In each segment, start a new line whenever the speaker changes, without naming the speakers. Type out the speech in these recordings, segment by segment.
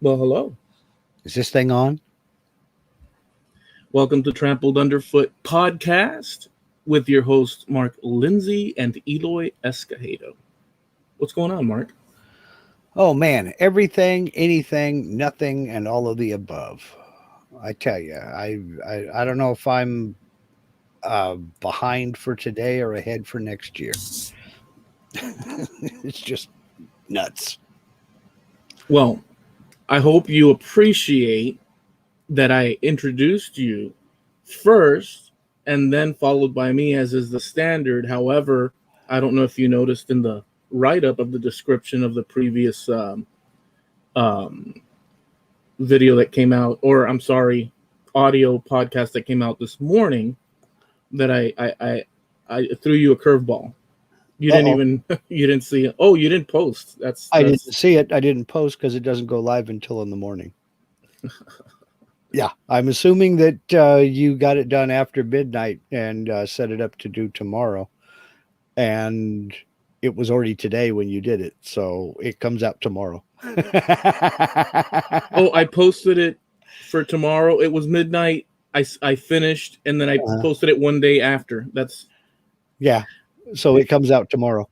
Well, hello.
Is this thing on?
Welcome to Trampled Underfoot Podcast with your hosts, Mark Lindsay and Eloy Escajedo. What's going on, Mark?
Oh man, everything, anything, nothing, and all of the above. I tell you, I don't know if I'm behind for today or ahead for next year. It's just nuts.
Well, I hope you appreciate that I introduced you first and then followed by me, as is the standard. However, I don't know if you noticed in the write up of the description of the previous um, video that came out, or I'm sorry, audio podcast that came out this morning, that I threw you a curveball. You didn't
Uh-oh.
even you didn't see it. Oh, you didn't post.
I didn't
That's
see it. I didn't post because it doesn't go live until in the morning. Yeah, I'm assuming that you got it done after midnight and set it up to do tomorrow. And it was already today when you did it. So it comes out tomorrow.
Oh, I posted it for tomorrow. It was midnight. I finished and then I
Uh,
posted it one day after. That's
yeah. So it comes out tomorrow.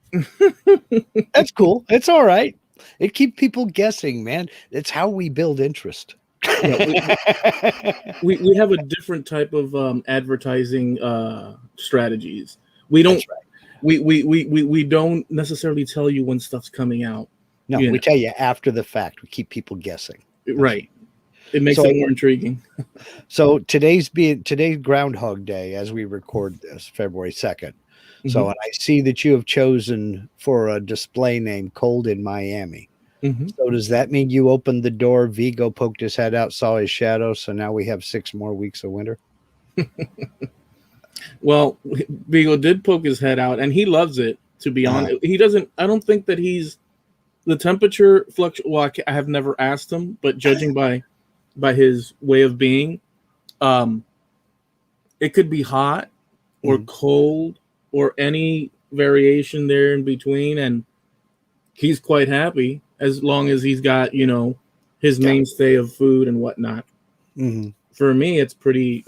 That's cool. It's all right. It keeps people guessing, man. It's how we build interest.
yeah. We have a different type of advertising strategies. We don't
That's right.
we don't necessarily tell you when stuff's coming out.
No,
You
we
know,
tell you after the fact. We keep people guessing.
right. It makes
So
it more intriguing.
today's Groundhog Day as we record this, February 2nd. So
Hmm.
and I see that you have chosen for a display name Cold in Miami.
Hmm.
So does that mean you opened the door, Vigo poked his head out, saw his shadow, so now we have 6 more weeks of winter?
Well, Beagle did poke his head out, and he loves it. To be
Uh,
honest, he doesn't. I don't think that he's the temperature fluctuate. Well, I have never asked him, but judging by his way of being, um, it could be hot or
mhm.
cold or any variation there in between, and he's quite happy as long as he's got his
Yeah.
mainstay of food and whatnot.
Mhm.
For me, it's pretty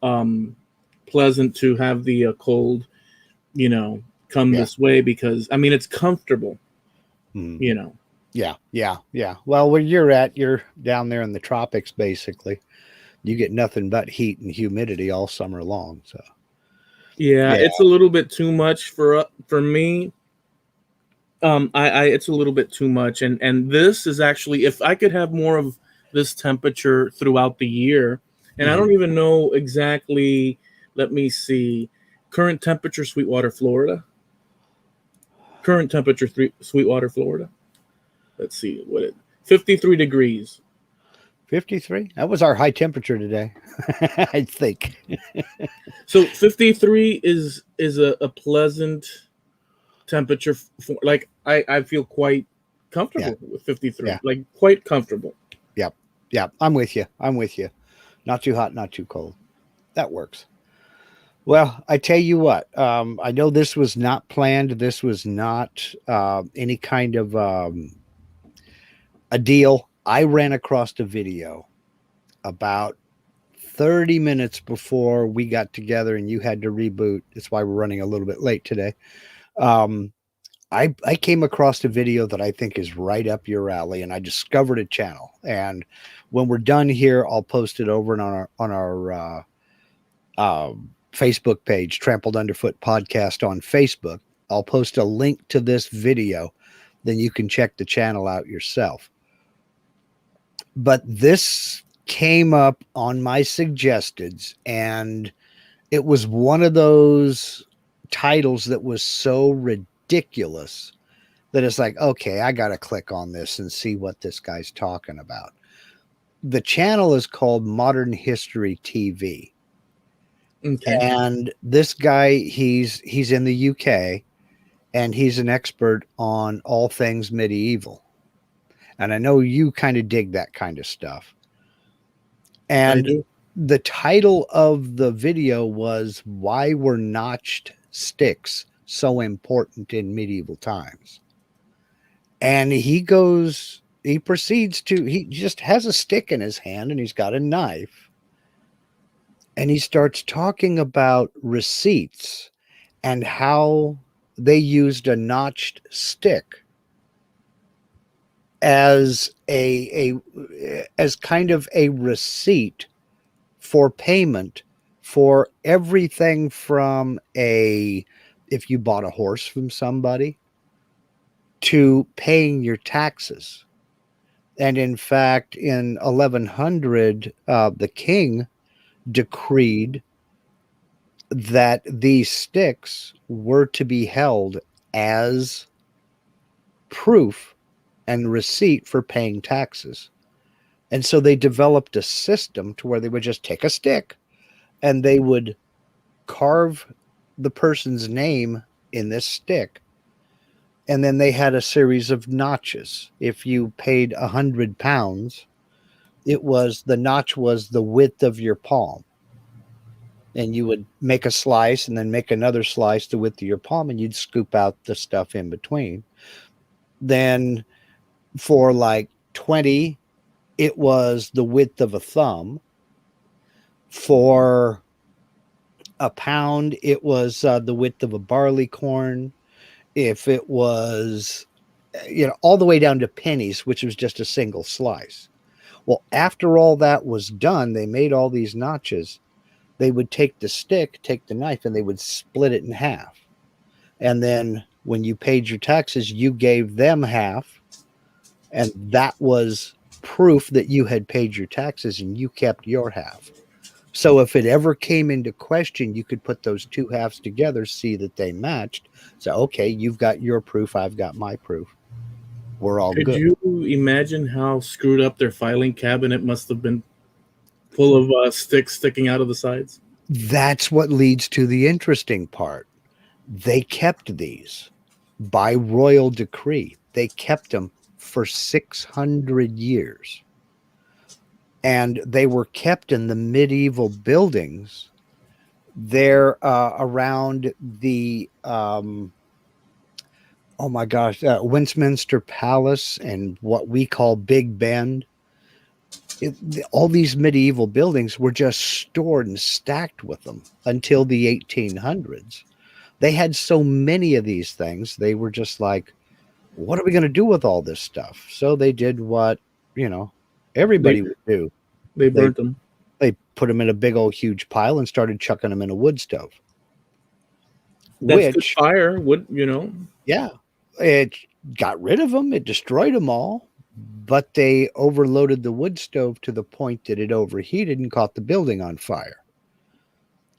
um, pleasant to have the cold, come
Yeah.
this way because I mean it's comfortable,
Mhm.
you know.
Yeah. Yeah. Yeah. Well, where you're at, you're down there in the tropics basically. You get nothing but heat and humidity all summer long, so.
Yeah,
Yeah.
it's a little bit too much for me. I it's a little bit too much, and this is actually if I could have more of this temperature throughout the year, and I
Mhm.
don't even know exactly. Let me see, current temperature, Sweetwater, Florida. Current temperature, Sweetwater, Florida. Let's see what it 53 degrees.
53. That was our high temperature today. I think.
So 53 is a pleasant temperature for, like I feel quite
Yeah.
comfortable with
Yeah.
53, like quite comfortable.
Yep. Yep. I'm with you. I'm with you. Not too hot, not too cold. That works. Well, I tell you what, I know this was not planned. This was not any kind of a deal. I ran across a video about 30 minutes before we got together and you had to reboot. That's why we're running a little bit late today. Um, I came across a video that I think is right up your alley, and I discovered a channel. And when we're done here, I'll post it over on our Facebook page, Trampled Underfoot Podcast on Facebook. I'll post a link to this video, then you can check the channel out yourself. But this came up on my suggesteds, and it was one of those titles that was so ridiculous that it's like, okay, I got to click on this and see what this guy's talking about. The channel is called Modern History TV.
Okay.
And this guy, he's in the UK and he's an expert on all things medieval. And I know you kind of dig that kind of stuff.
I
And
do.
the title of the video was Why Were Notched Sticks So Important in Medieval Times? And he goes he proceeds to, he just has a stick in his hand and he's got a knife. And he starts talking about receipts and how they used a notched stick as as kind of a receipt for payment for everything from if you bought a horse from somebody to paying your taxes. And in fact, in 1100, the king decreed that these sticks were to be held as proof and receipt for paying taxes. And so they developed a system to where they would just take a stick and they would carve the person's name in this stick. And then they had a series of notches. If you paid £100, the notch was the width of your palm. And you would make a slice and then make another slice the width of your palm, and you'd scoop out the stuff in between. Then for like 20, it was the width of a thumb. For £1, it was the width of a barley corn. If it was, all the way down to pennies, which was just a single slice. Well, after all that was done, they made all these notches. They would take the stick, take the knife, and they would split it in half. And then when you paid your taxes, you gave them half. And that was proof that you had paid your taxes and you kept your half. So if it ever came into question, you could put those two halves together, see that they matched. So, okay, you've got your proof, I've got my proof. We're all
Could
good.
you imagine how screwed up their filing cabinet must have been, full of sticks sticking out of the sides?
That's what leads to the interesting part. They kept these by royal decree. They kept them for 600 years. And they were kept in the medieval buildings there around the, Westminster Palace and what we call Big Ben. All these medieval buildings were just stored and stacked with them until the 1800s. They had so many of these things. They were just like, what are we going to do with all this stuff? So they did what, everybody would do.
They burnt them.
They put them in a big old huge pile and started chucking them in a wood stove.
That's good fire,
Yeah, it got rid of them. It destroyed them all. But they overloaded the wood stove to the point that it overheated and caught the building on fire.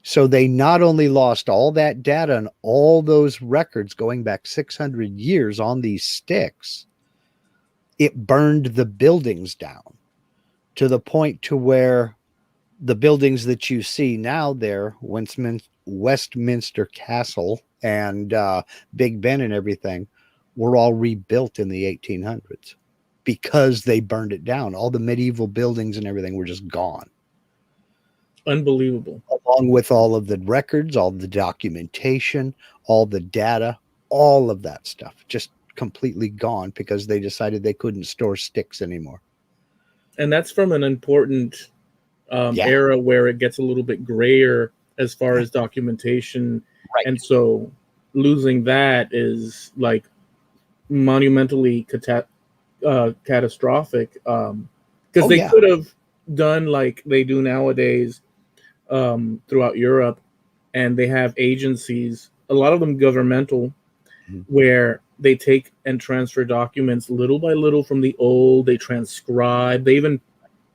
So they not only lost all that data and all those records going back 600 years on these sticks, it burned the buildings down to the point to where the buildings that you see now there, Westminster Castle and Big Ben and everything, were all rebuilt in the 1800s. Because they burned it down. All the medieval buildings and everything were just gone.
Unbelievable.
Along with all of the records, all the documentation, all the data, all of that stuff just completely gone because they decided they couldn't store sticks anymore.
And that's from an important era where it gets a little bit grayer as far as documentation.
Right.
And so losing that is like monumentally catastrophic, because they could have done like they do nowadays throughout Europe, and they have agencies, a lot of them governmental, where they take and transfer documents little by little from the old. They transcribe. They even,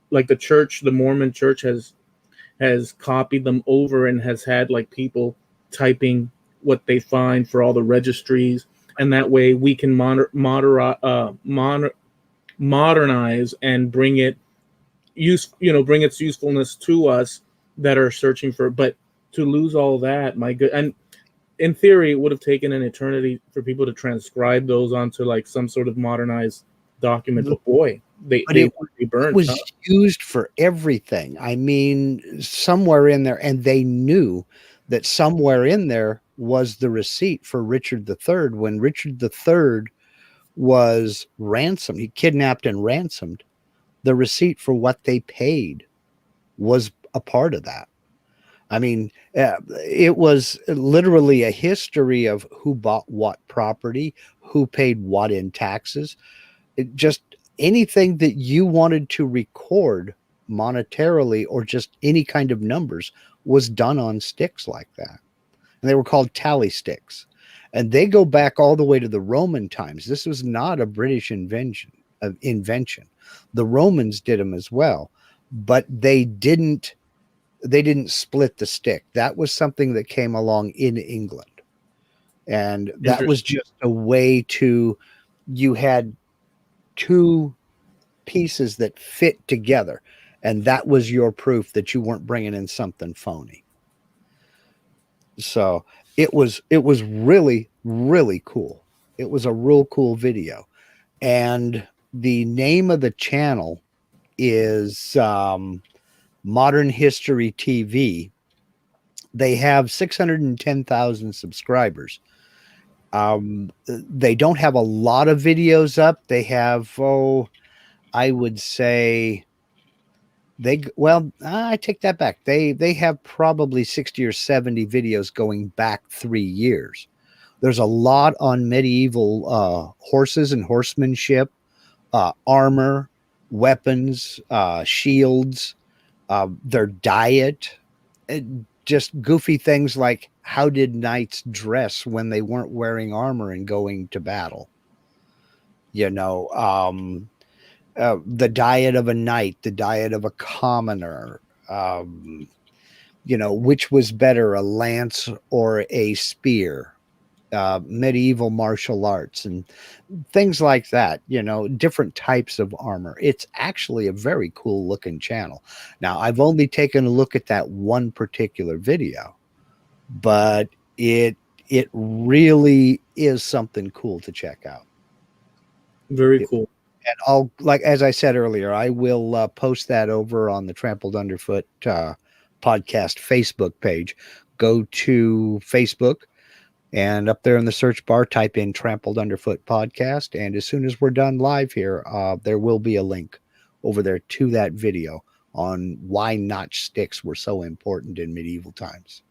like the Mormon church has copied them over and has had like people typing what they find for all the registries, and that way we can modernize and bring its usefulness to us that are searching for. But to lose all that, my good, and in theory, it would have taken an eternity for people to transcribe those onto like some sort of modernized document. But boy, they burned.
It was used for everything. I mean, somewhere in there, and they knew that somewhere in there was the receipt for Richard III when Richard III was ransomed. He kidnapped and ransomed. The receipt for what they paid was a part of that. I mean, it was literally a history of who bought what property, who paid what in taxes. It just anything that you wanted to record monetarily or just any kind of numbers was done on sticks like that. And they were called tally sticks. And they go back all the way to the Roman times. This was not a British invention. The Romans did them as well, but they didn't split the stick. That was something that came along in England. And that was just a way to, you had two pieces that fit together. And that was your proof that you weren't bringing in something phony. So it was really, really cool. It was a real cool video. And the name of the channel is Modern History TV. They have 610,000 subscribers. They don't have a lot of videos up. They have, I would say I take that back. They have probably 60 or 70 videos going back 3 years. There's a lot on medieval horses and horsemanship, armor, weapons, shields, their diet, just goofy things like how did knights dress when they weren't wearing armor and going to battle? The diet of a knight, the diet of a commoner, which was better, a lance or a spear, medieval martial arts and things like that, different types of armor. It's actually a very cool looking channel. Now, I've only taken a look at that one particular video, but it really is something cool to check out.
Very cool.
And I'll, like, as I said earlier, I will post that over on the Trampled Underfoot podcast Facebook page. Go to Facebook and up there in the search bar, type in Trampled Underfoot Podcast. And as soon as we're done live here, there will be a link over there to that video on why notch sticks were so important in medieval times.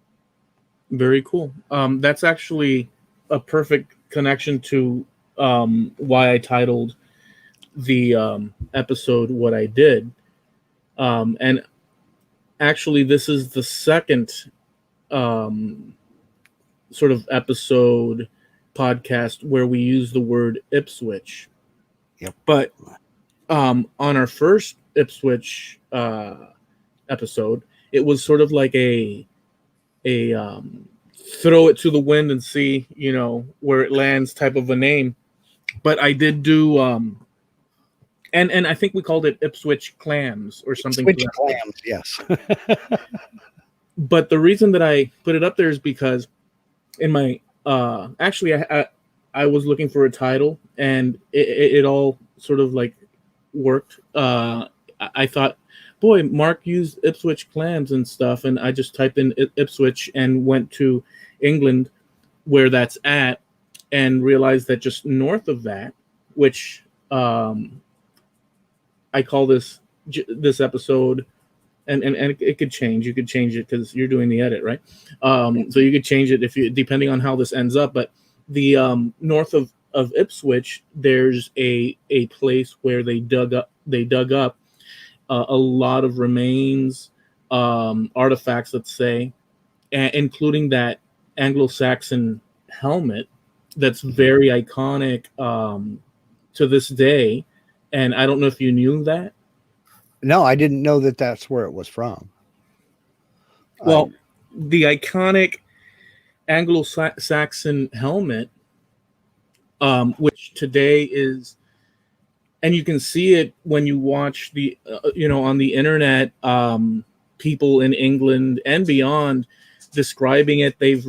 Very cool. That's actually a perfect connection to why I titled the episode what I did. And actually, this is the second sort of episode podcast where we use the word Ipswich.
Yep.
But on our first Ipswich episode, it was sort of like a throw it to the wind and see, where it lands type of a name. But I did do and I think we called it Ipswich Clams or something.
Ipswich Clams, yes.
But the reason that I put it up there is because in my actually I was looking for a title and it all sort of like worked. I thought, boy, Mark used Ipswich Clams and stuff, and I just typed in Ipswich and went to England where that's at and realized that just north of that, which I call this episode, and it could change. You could change it because you're doing the edit, right? So you could change it depending on how this ends up. But the north of Ipswich, there's a place where they dug up a lot of remains, artifacts, let's say, including that Anglo-Saxon helmet that's very iconic to this day. And I don't know if you knew that.
No, I didn't know that that's where it was from.
Well, the iconic Anglo-Saxon helmet, which today is, and you can see it when you watch the, on the internet, people in England and beyond describing it. They've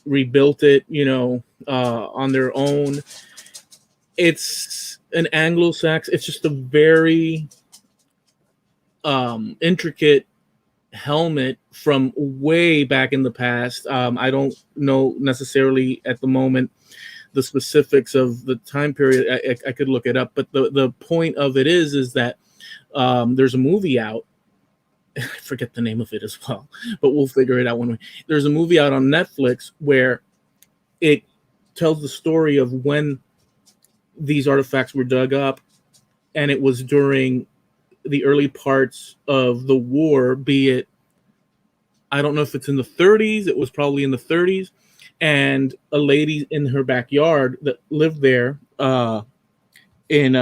rebuilt it, on their own. It's an Anglo-Saxon. It's just a very intricate helmet from way back in the past. I don't know necessarily at the moment the specifics of the time period. I could look it up, but the point of it is that there's a movie out. I forget the name of it as well, but we'll figure it out one way. There's a movie out on Netflix where it tells the story of when these artifacts were dug up, and it was during the early parts of the war, be it, I don't know if it's in the 30s, it was probably in the 30s, and a lady in her backyard that lived there in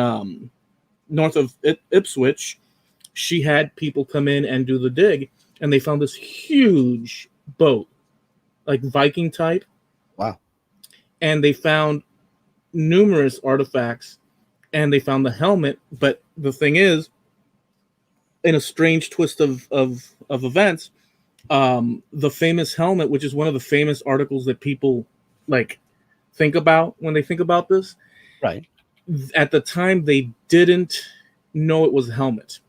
north of Ipswich, she had people come in and do the dig, and they found this huge boat, like Viking type.
Wow.
And they found numerous artifacts, and they found the helmet. But the thing is, in a strange twist of events, the famous helmet, which is one of the famous articles that people like think about when they think about this,
right?
At the time, they didn't know it was a helmet.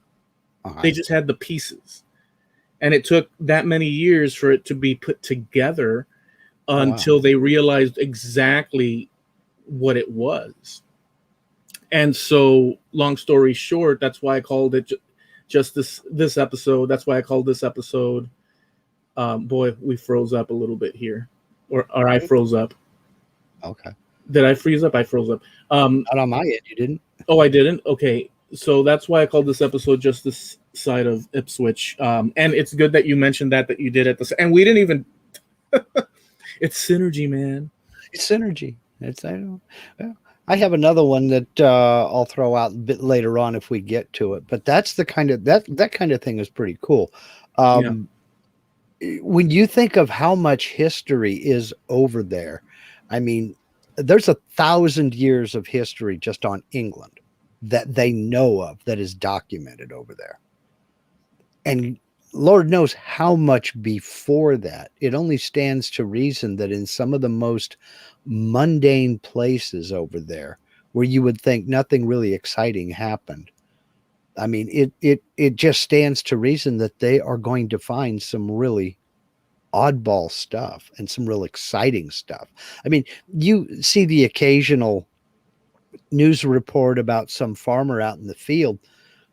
Uh-huh.
They just had the pieces, and it took that many years for it to be put together until they realized exactly what it was. And so, long story short, that's why I called it just this episode. That's why I called this episode. Boy, we froze up a little bit here, or I froze up.
Okay.
Did I freeze up? I froze up.
Not on my end, you didn't.
Oh, I didn't. Okay, so that's why I called this episode "Just This Side of Ipswich." And it's good that you mentioned that you did it. And we didn't even. It's synergy, man.
It's synergy. I have another one that I'll throw out a bit later on if we get to it. But that's the kind of that kind of thing is pretty cool. When you think of how much history is over there, I mean, there's 1,000 years of history just on England that they know of that is documented over there. And Lord knows how much before that. It only stands to reason that in some of the most mundane places over there where you would think nothing really exciting happened, I mean, it just stands to reason that they are going to find some really oddball stuff and some real exciting stuff. I mean, you see the occasional news report about some farmer out in the field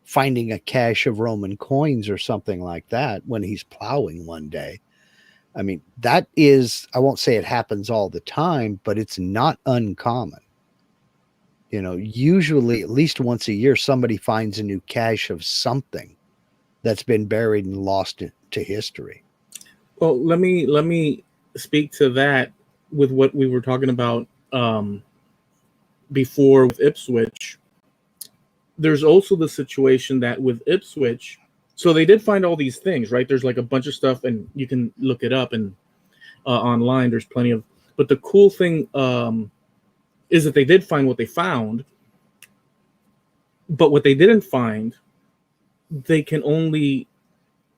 finding a cache of Roman coins or something like that when he's plowing one day. I mean, that is, I won't say it happens all the time, but it's not uncommon. You know, usually at least once a year, somebody finds a new cache of something that's been buried and lost to history.
Well, let me speak to that with what we were talking about before with Ipswich. There's also the situation that with Ipswich, so they did find all these things, right? There's like a bunch of stuff, and you can look it up and online. There's plenty of, but the cool thing is that they did find what they found, but what they didn't find, they can only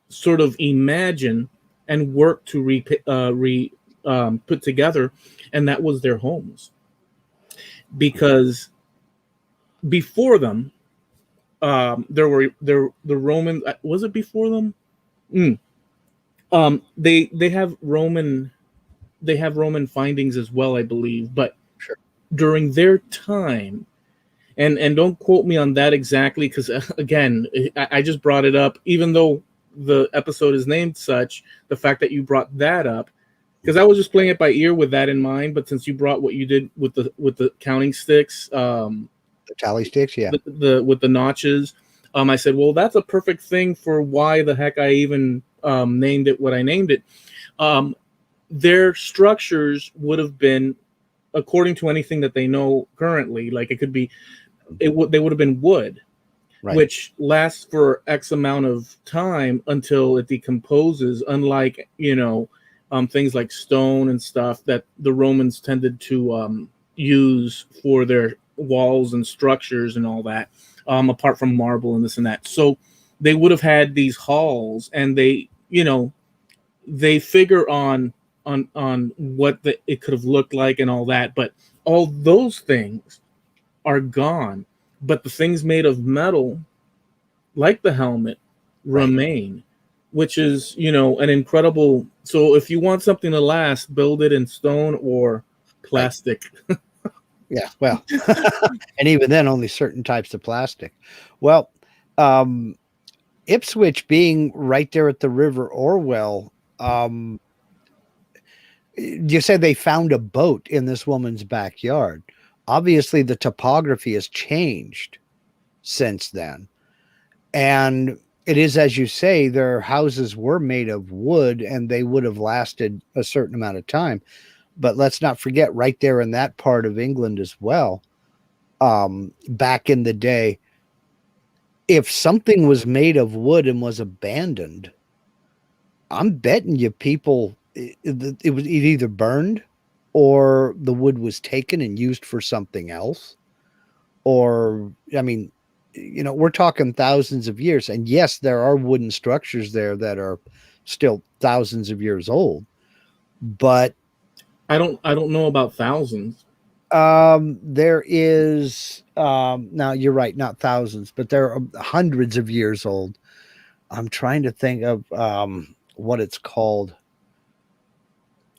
sort of imagine and work to put together, and that was their homes. Because before them, the Roman, was it before them? They have Roman findings as well, I believe, but
sure.
During their time, and don't quote me on that exactly, because again, I just brought it up, even though the episode is named such, the fact that you brought that up, because I was just playing it by ear with that in mind, but since you brought what you did with the counting sticks, the
tally sticks, yeah,
with the notches, I said, well, that's a perfect thing for why the heck I even named it what I named it. Their structures would have been, according to anything that they know currently, like it could be, they would have been wood, right, which lasts for X amount of time until it decomposes, unlike, things like stone and stuff that the Romans tended to use for their walls and structures and all that, apart from marble and this and that. So they would have had these halls, and they figure on what it could have looked like and all that, but all those things are gone. But the things made of metal, like the helmet, remain, which is, an incredible. So if you want something to last, build it in stone or plastic.
Yeah, well, and even then, only certain types of plastic. Well, um, Ipswich being right there at the River Orwell, you said they found a boat in this woman's backyard. Obviously, the topography has changed since then. And it is, as you say, their houses were made of wood and they would have lasted a certain amount of time. But let's not forget, right there in that part of England as well, back in the day, if something was made of wood and was abandoned, I'm betting you people, it either burned or the wood was taken and used for something else. Or, I mean, we're talking thousands of years. And yes, there are wooden structures there that are still thousands of years old. But
I don't know about thousands.
there is, now you're right, not thousands, but there are hundreds of years old. I'm trying to think of what it's called.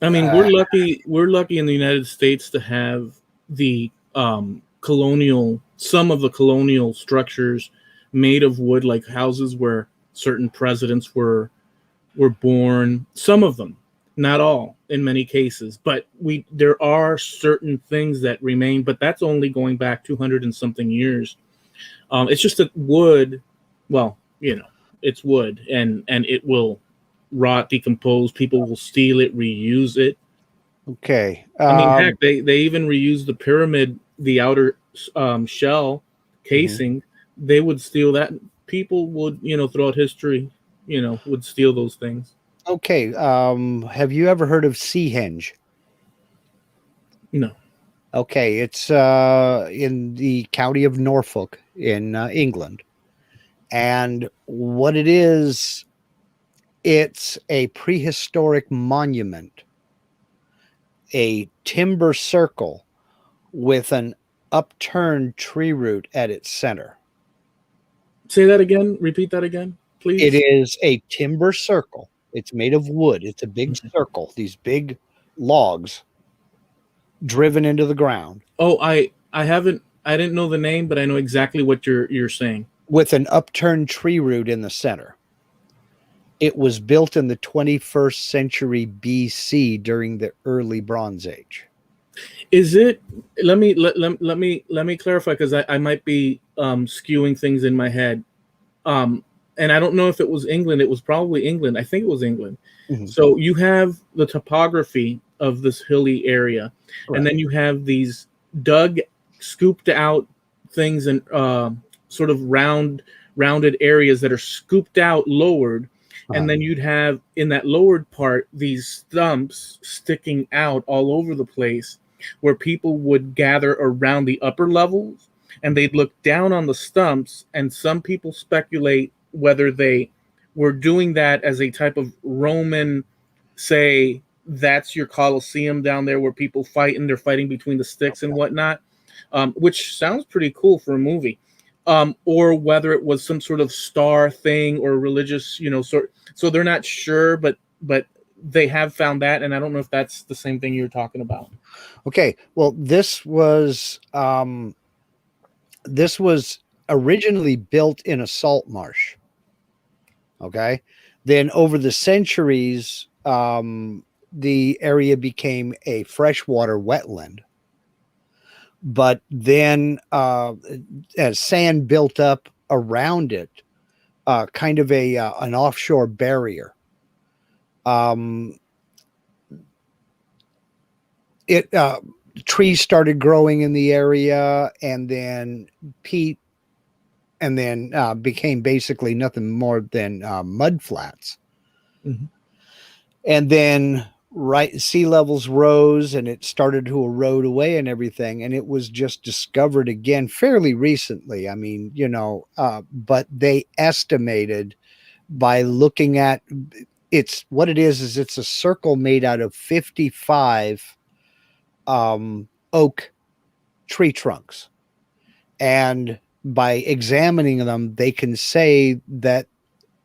I mean, we're lucky in the United States to have the some of the colonial structures made of wood, like houses where certain presidents were born. Some of them, not all, in many cases, but there are certain things that remain. But that's only going back 200 and something years. It's just that wood. Well, it's wood, and it will rot, decompose. People will steal it, reuse it.
Okay.
I mean, heck, they even reuse the pyramid, the outer shell casing. They would steal that. People would, throughout history, would steal those things.
Okay. Have you ever heard of Seahenge?
No.
Okay, it's in the county of Norfolk in England. And what it is, it's a prehistoric monument, a timber circle with an upturned tree root at its center.
Say that again. Repeat that again, please.
It is a timber circle. It's made of wood. It's a big circle, these big logs driven into the ground.
Oh, I didn't know the name, but I know exactly what you're saying.
With an upturned tree root in the center. It was built in the 21st century BC during the early Bronze Age.
Is it? Let me clarify, because I might be skewing things in my head. And I don't know if it was England. It was probably England. I think it was England. Mm-hmm. So you have the topography of this hilly area, right, and then you have these scooped out things and sort of rounded areas that are scooped out, lowered, and then you'd have in that lowered part these stumps sticking out all over the place, where people would gather around the upper levels, and they'd look down on the stumps. And some people speculate whether they were doing that as a type of Roman, say, that's your Colosseum down there where people fight and they're fighting between the sticks and whatnot, which sounds pretty cool for a movie. Or whether it was some sort of star thing or religious, so they're not sure, but they have found that, and I don't know if that's the same thing you're talking about.
Okay, well, this was originally built in a salt marsh. Okay, then over the centuries, the area became a freshwater wetland. But then as sand built up around it, kind of an offshore barrier. Trees started growing in the area, and then peat, and then became basically nothing more than mud flats. Mm-hmm. And then sea levels rose, and it started to erode away and everything. And it was just discovered again fairly recently. I mean, but they estimated by looking at what it is it's a circle made out of 55 oak tree trunks. And by examining them, they can say that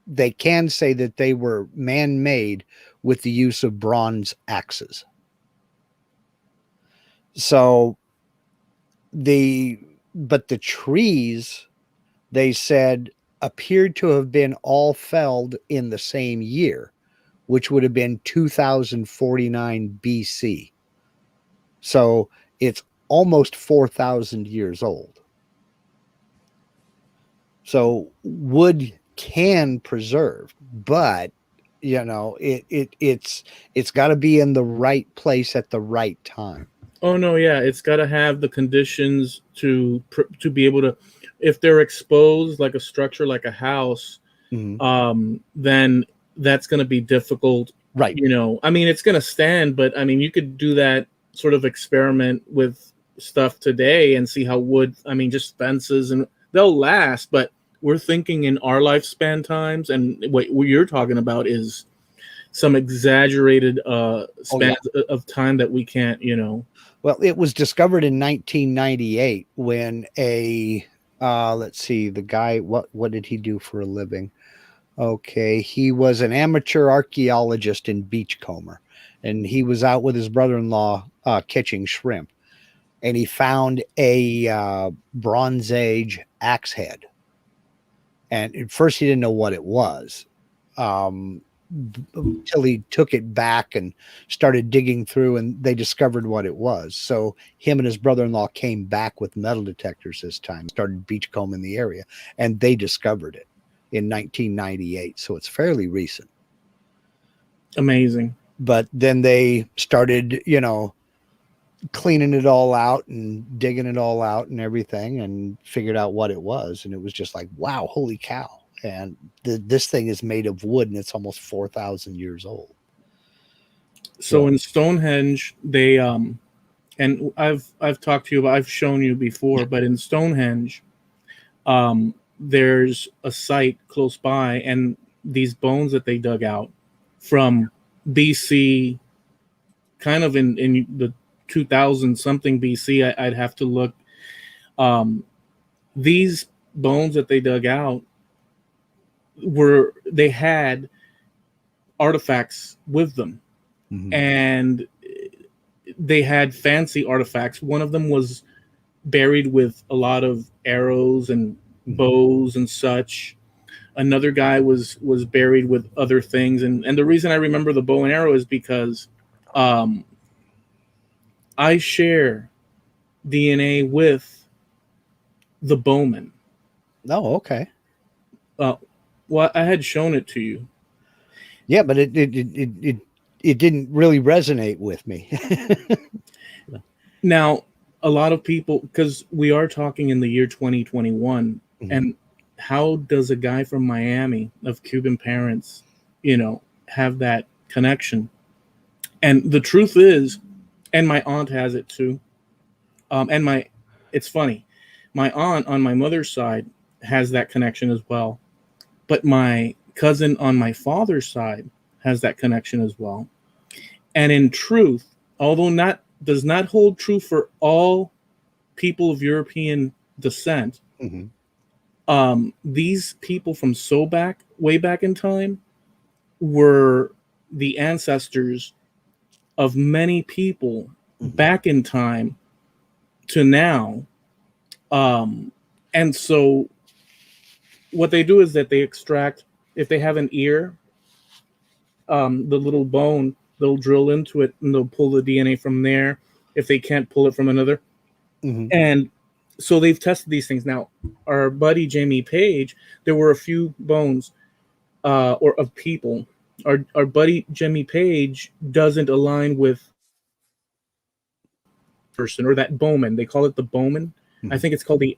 they were man-made with the use of bronze axes. So but the trees, they said, appeared to have been all felled in the same year, which would have been 2049 BC. So it's almost 4,000 years old. So wood can preserve, but it's got to be in the right place at the right time.
Oh no, yeah, it's got to have the conditions to be able to, if they're exposed like a structure like a house, then that's going to be difficult.
Right.
I mean, it's going to stand, but I mean, you could do that sort of experiment with stuff today and see how wood, I mean, just fences, and they'll last, but we're thinking in our lifespan times, and what you're talking about is some exaggerated span of time that we can't,
Well, it was discovered in 1998 when let's see, the guy, what did he do for a living? Okay, he was an amateur archaeologist and beachcomber, and he was out with his brother-in-law catching shrimp, and he found a Bronze Age axe head. And at first he didn't know what it was, until he took it back and started digging through, and they discovered what it was. So him and his brother-in-law came back with metal detectors this time, started beachcombing the area, and they discovered it in 1998. So it's fairly recent.
Amazing.
But then they started, cleaning it all out and digging it all out and everything, and figured out what it was. And it was just like, wow, holy cow. And this thing is made of wood, and it's almost 4,000 years old.
So in Stonehenge, they and I've talked to you about, I've shown you before, but in Stonehenge, there's a site close by, and these bones that they dug out from BC, kind of in the 2000 something BC, I'd have to look. These bones that they dug out they had artifacts with them, and they had fancy artifacts. One of them was buried with a lot of arrows and bows and such. Another guy was buried with other things, and the reason I remember the bow and arrow is because I share DNA with the bowman.
Oh, okay.
Well, I had shown it to you.
Yeah, but it didn't really resonate with me.
Now, a lot of people, because we are talking in the year 2021, and how does a guy from Miami of Cuban parents, have that connection? And the truth is, and my aunt has it too. It's funny, my aunt on my mother's side has that connection as well. But my cousin on my father's side has that connection as well. And in truth, although does not hold true for all people of European descent, these people from way back in time, were the ancestors of many people back in time to now. And so what they do is that they extract, if they have an ear, the little bone, they'll drill into it and they'll pull the DNA from there if they can't pull it from another. And so they've tested these things. Now, our buddy Jamie Page, there were a few bones or of people. Our buddy Jamie Page doesn't align with person, or that Bowman. They call it the Bowman. I think it's called the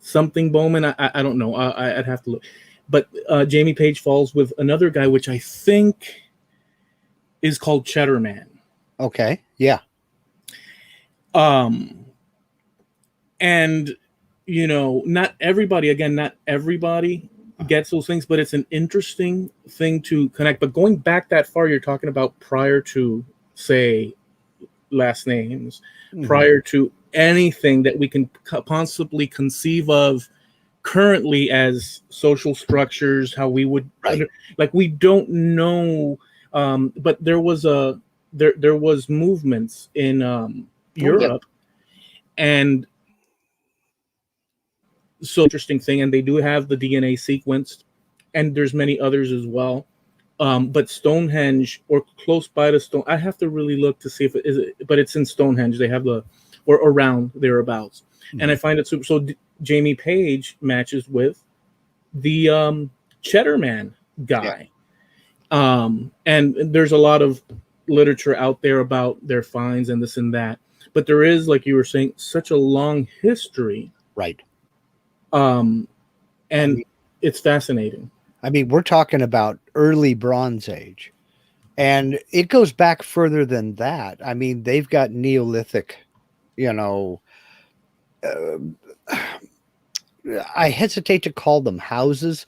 something Bowman. I don't know. I'd have to look. But Jamie Page falls with another guy, which I think is called Cheddar Man.
Okay. Yeah.
And not everybody gets those things, but it's an interesting thing to connect. But going back that far, you're talking about prior to, say, last names, prior to anything that we can possibly conceive of currently as social structures, how we would like, we don't know, but there was movements in Europe, And so interesting thing, and they do have the DNA sequenced, and there's many others as well. But Stonehenge, or close by to Stone, I have to really look to see if it is, but it's in Stonehenge. They have or around thereabouts, and I find it super. So Jamie Page matches with the Cheddar Man guy, and there's a lot of literature out there about their finds and this and that. But there is, like you were saying, such a long history,
right?
And it's fascinating.
I mean, we're talking about early Bronze Age, and it goes back further than that. I mean, they've got Neolithic, you know, I hesitate to call them houses,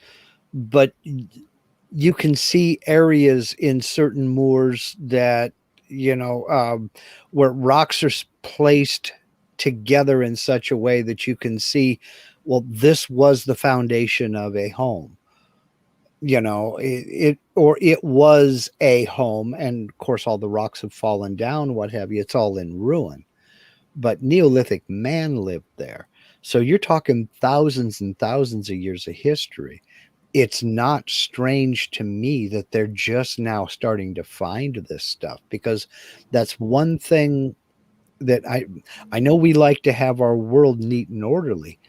but you can see areas in certain moors that, where rocks are placed together in such a way that you can see, well, this was the foundation of a home. It was a home, and of course all the rocks have fallen down, what have you, it's all in ruin, but Neolithic man lived there. So you're talking thousands and thousands of years of history. It's not strange to me that they're just now starting to find this stuff, because that's one thing that I know we like to have our world neat and orderly,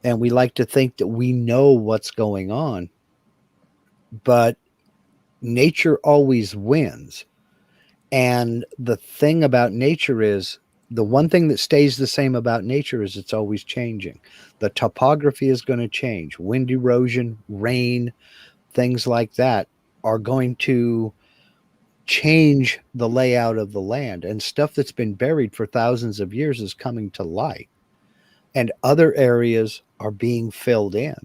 and we like to think that we know what's going on. But nature always wins. And the thing about nature is, the one thing that stays the same about nature is it's always changing. The topography is going to change. Wind erosion, rain, things like that are going to change the layout of the land. And stuff that's been buried for thousands of years is coming to light. And other areas are being filled in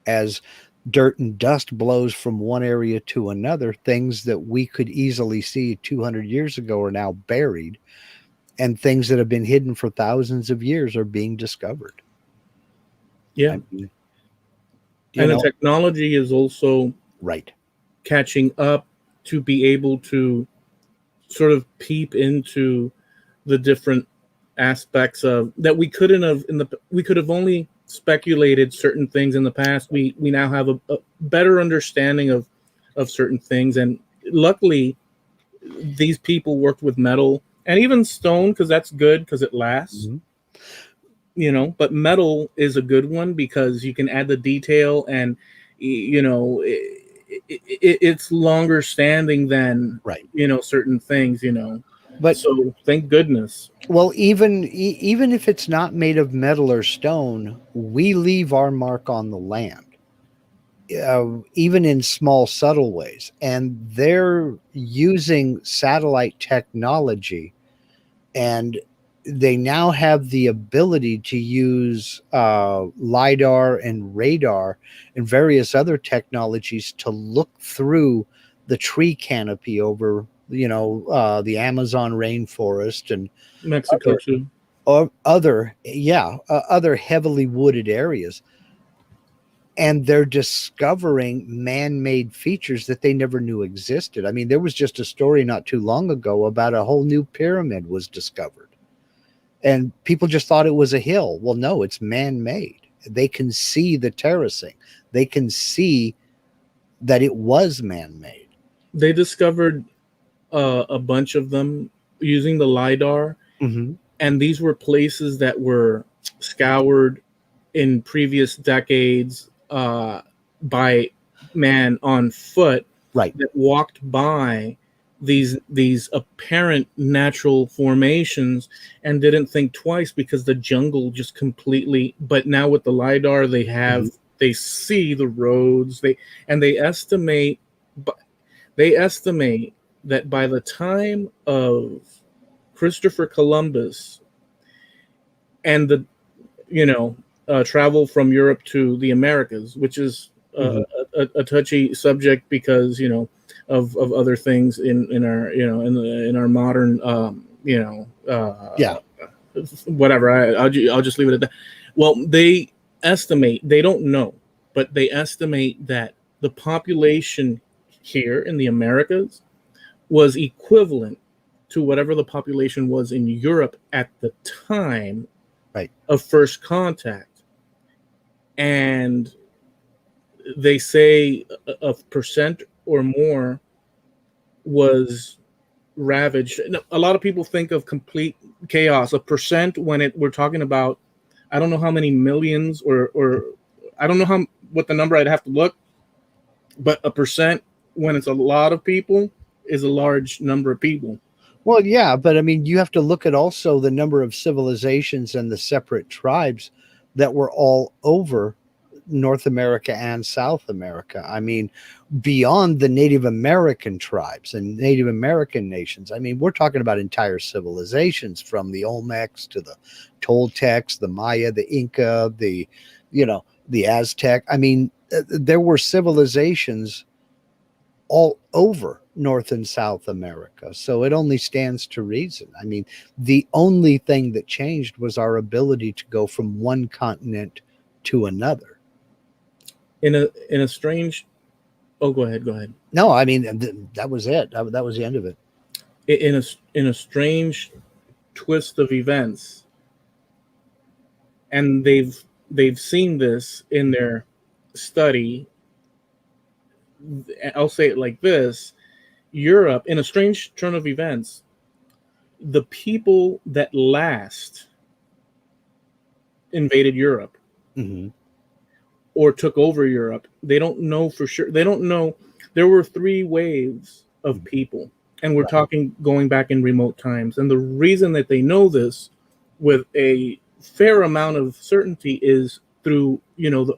as dirt and dust blows from one area to another. Things that we could easily see 200 years ago are now buried, and things that have been hidden for thousands of years are being discovered.
Yeah. And the technology is also catching up to be able to sort of peep into the different aspects of that we couldn't have we could have only speculated certain things in the past. We now have a better understanding of certain things, and luckily these people worked with metal and even stone, because that's good because it lasts. But metal is a good one because you can add the detail, and it's longer standing than certain things. But so thank goodness.
Well, even if it's not made of metal or stone, we leave our mark on the land, even in small, subtle ways. And they're using satellite technology, and they now have the ability to use LiDAR and radar and various other technologies to look through the tree canopy over the Amazon rainforest and
Mexico too,
or other heavily wooded areas, and they're discovering man-made features that they never knew existed. I mean, there was just a story not too long ago about a whole new pyramid was discovered, and people just thought it was a hill. Well, no, it's man-made. They can see the terracing. They can see that it was man-made.
They discovered a bunch of them using the LiDAR. And these were places that were scoured in previous decades by man on foot, that walked by these apparent natural formations and didn't think twice, because the jungle just completely. But now with the LiDAR, they have they see the roads. They estimate that by the time of Christopher Columbus and the travel from Europe to the Americas, which is a touchy subject because of other things in our in our modern whatever. I'll just leave it at that. Well, they don't know, but they estimate that the population here in the Americas was equivalent to whatever the population was in Europe at the time
Right.
of first contact. And they say a percent or more was ravaged. A lot of people think of complete chaos. A percent when we're talking about, I don't know how many millions or I don't know what the number, I'd have to look, but a percent when it's a lot of people is a large number of people.
Well, yeah, but I mean, you have to look at also the number of civilizations and the separate tribes that were all over North America and South America. I mean, beyond the Native American tribes and Native American nations. I mean, we're talking about entire civilizations, from the Olmecs to the Toltecs, the Maya, the Inca, the Aztec. I mean, there were civilizations all over North and South America. So it only stands to reason. I mean, the only thing that changed was our ability to go from one continent to another.
In a strange, oh, go ahead.
No, I mean, that was it. That was the end of it.
In a strange twist of events, and they've seen this in their study. I'll say it like this: Europe, in a strange turn of events, the people that last invaded Europe,
Mm-hmm.
or took over Europe, they don't know for sure. They don't know. There were 3 waves of people, and we're talking going back in remote times. And the reason that they know this with a fair amount of certainty is through,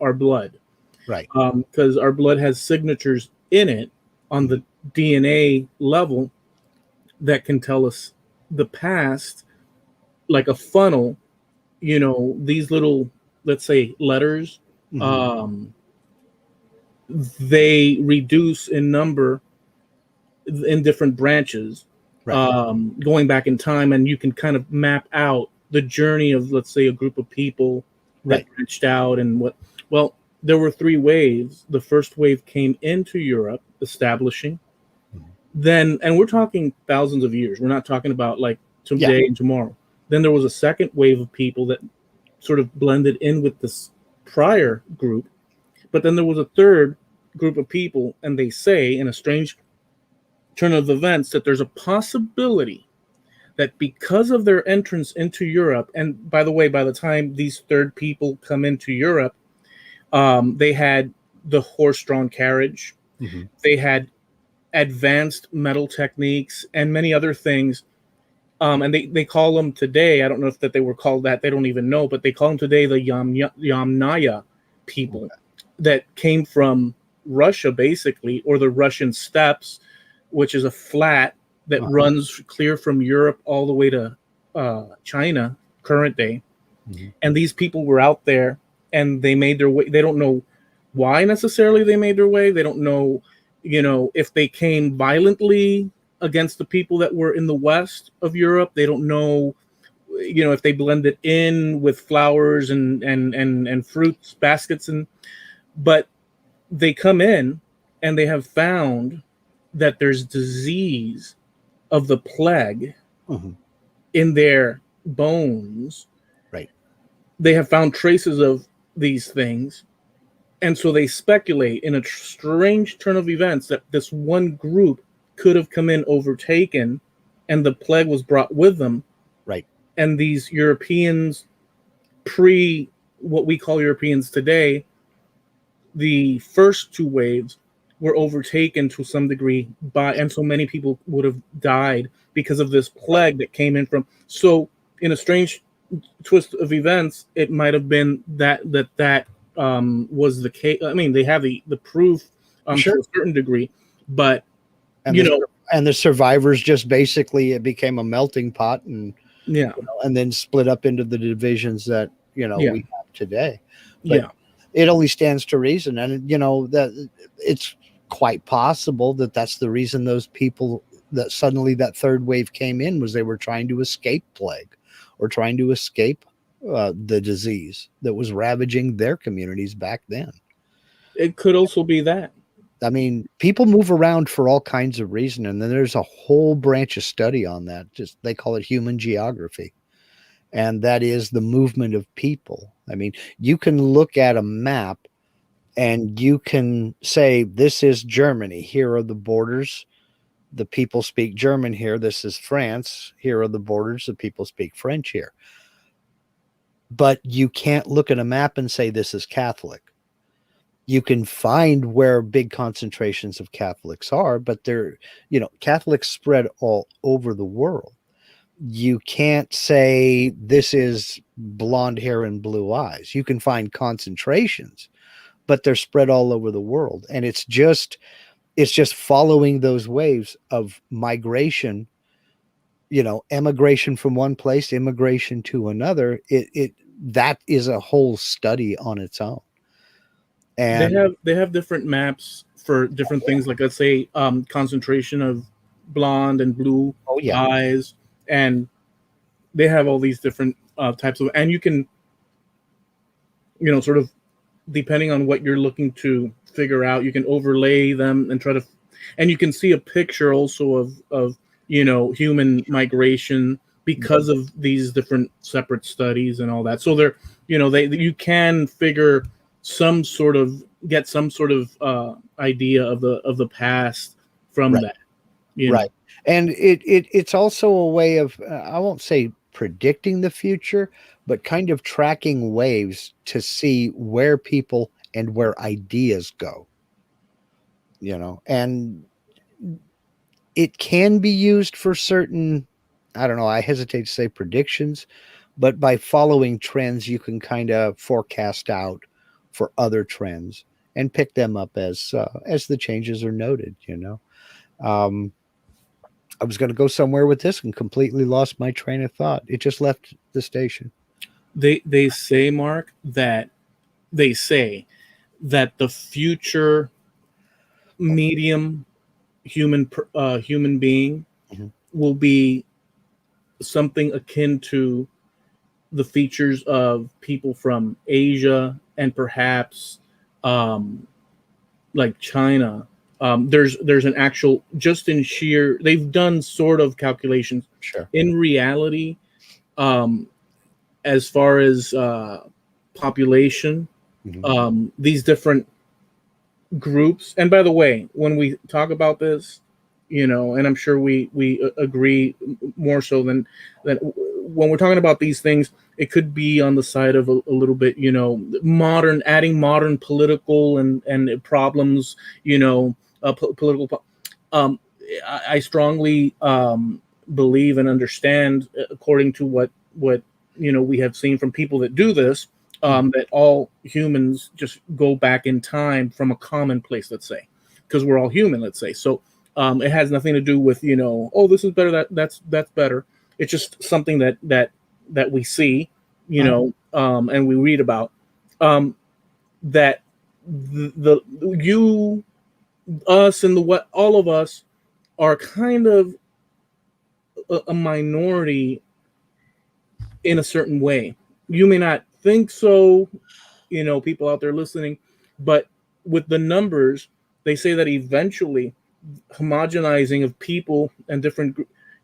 our blood.
Right.
Because our blood has signatures in it on the DNA level that can tell us the past, like a funnel. These little, let's say, letters,
Mm-hmm.
they reduce in number in different branches,
Right.
going back in time, and you can kind of map out the journey of, let's say, a group of people that
Right.
branched out and what. Well, there were 3 waves. The first wave came into Europe, establishing. Then, and we're talking thousands of years. We're not talking about like today and tomorrow. Then there was a second wave of people that sort of blended in with this prior group. But then there was a third group of people, and they say, in a strange turn of events, that there's a possibility that because of their entrance into Europe, and by the way, by the time these third people come into Europe, they had the horse-drawn carriage,
Mm-hmm.
they had advanced metal techniques, and many other things. And they call them today, I don't know if that they were called that, they don't even know, but they call them today the Yamnaya people that came from Russia, basically, or the Russian steppes, which is a flat that runs clear from Europe all the way to China, current day.
Mm-hmm.
And these people were out there, and they made their way. They don't know why necessarily they made their way. They don't know, if they came violently against the people that were in the west of Europe. They don't know, if they blended in with flowers and fruits baskets, but they come in and they have found that there's disease of the plague in their bones.
Right.
They have found traces of these things. And so they speculate, in a strange turn of events, that this one group could have come in, overtaken, and the plague was brought with them.
Right.
And these Europeans, what we call Europeans today, the first 2 waves were overtaken to some degree and so many people would have died because of this plague that came in from. So in a strange twist of events, it might have been that was the case. I mean, they have the proof to a certain degree, but
and the survivors just basically, it became a melting pot, and and then split up into the divisions that we have today. But it only stands to reason, and that it's quite possible that that's the reason those people that suddenly that third wave came in, was they were trying to escape plague or trying to escape the disease that was ravaging their communities back then.
It could also be that.
I mean, people move around for all kinds of reasons, and then there's a whole branch of study on that. Just they call it human geography. and that is the movement of people. I mean, you can look at a map and you can say, this is Germany. Here are the borders. The people speak German here. This is France. Here are the borders. The people speak French here. But you can't look at a map and say this is Catholic. You can find where big concentrations of Catholics are, but they're, Catholics spread all over the world. You can't say this is blonde hair and blue eyes. You can find concentrations, but they're spread all over the world. And it's just following those waves of migration, emigration from one place, immigration to another. That is a whole study on its own. And
they have different maps for different things, like let's say concentration of blonde and blue eyes, and they have all these different types of, and you can, sort of depending on what you're looking to figure out, you can overlay them and try to, and you can see a picture also of human migration because of these different separate studies and all that. So they're, you can figure get some sort of idea of the past from that.
Right. And it's also a way of, I won't say predicting the future, but kind of tracking waves to see where people and where ideas go, and it can be used for certain, I don't know, I hesitate to say predictions, but by following trends, you can kind of forecast out for other trends and pick them up as the changes are noted. I was going to go somewhere with this and completely lost my train of thought. It just left the station.
They say, Mark, that the future medium human being will be something akin to the features of people from Asia and perhaps like China. There's an actual, just in sheer, they've done sort of calculations.
Sure.
In reality, as far as population, these different groups, and by the way, when we talk about this, and I'm sure we agree more so than when we're talking about these things, it could be on the side of a little bit, adding modern political and problems, political. I strongly believe and understand, according to what we have seen from people that do this, that all humans just go back in time from a common place, let's say, because we're all human, let's say. So it has nothing to do with, this is better, that's better. It's just something that we see, and we read about, that us and all of us are kind of a minority in a certain way. You may not think so, people out there listening, but with the numbers, they say that eventually homogenizing of people and different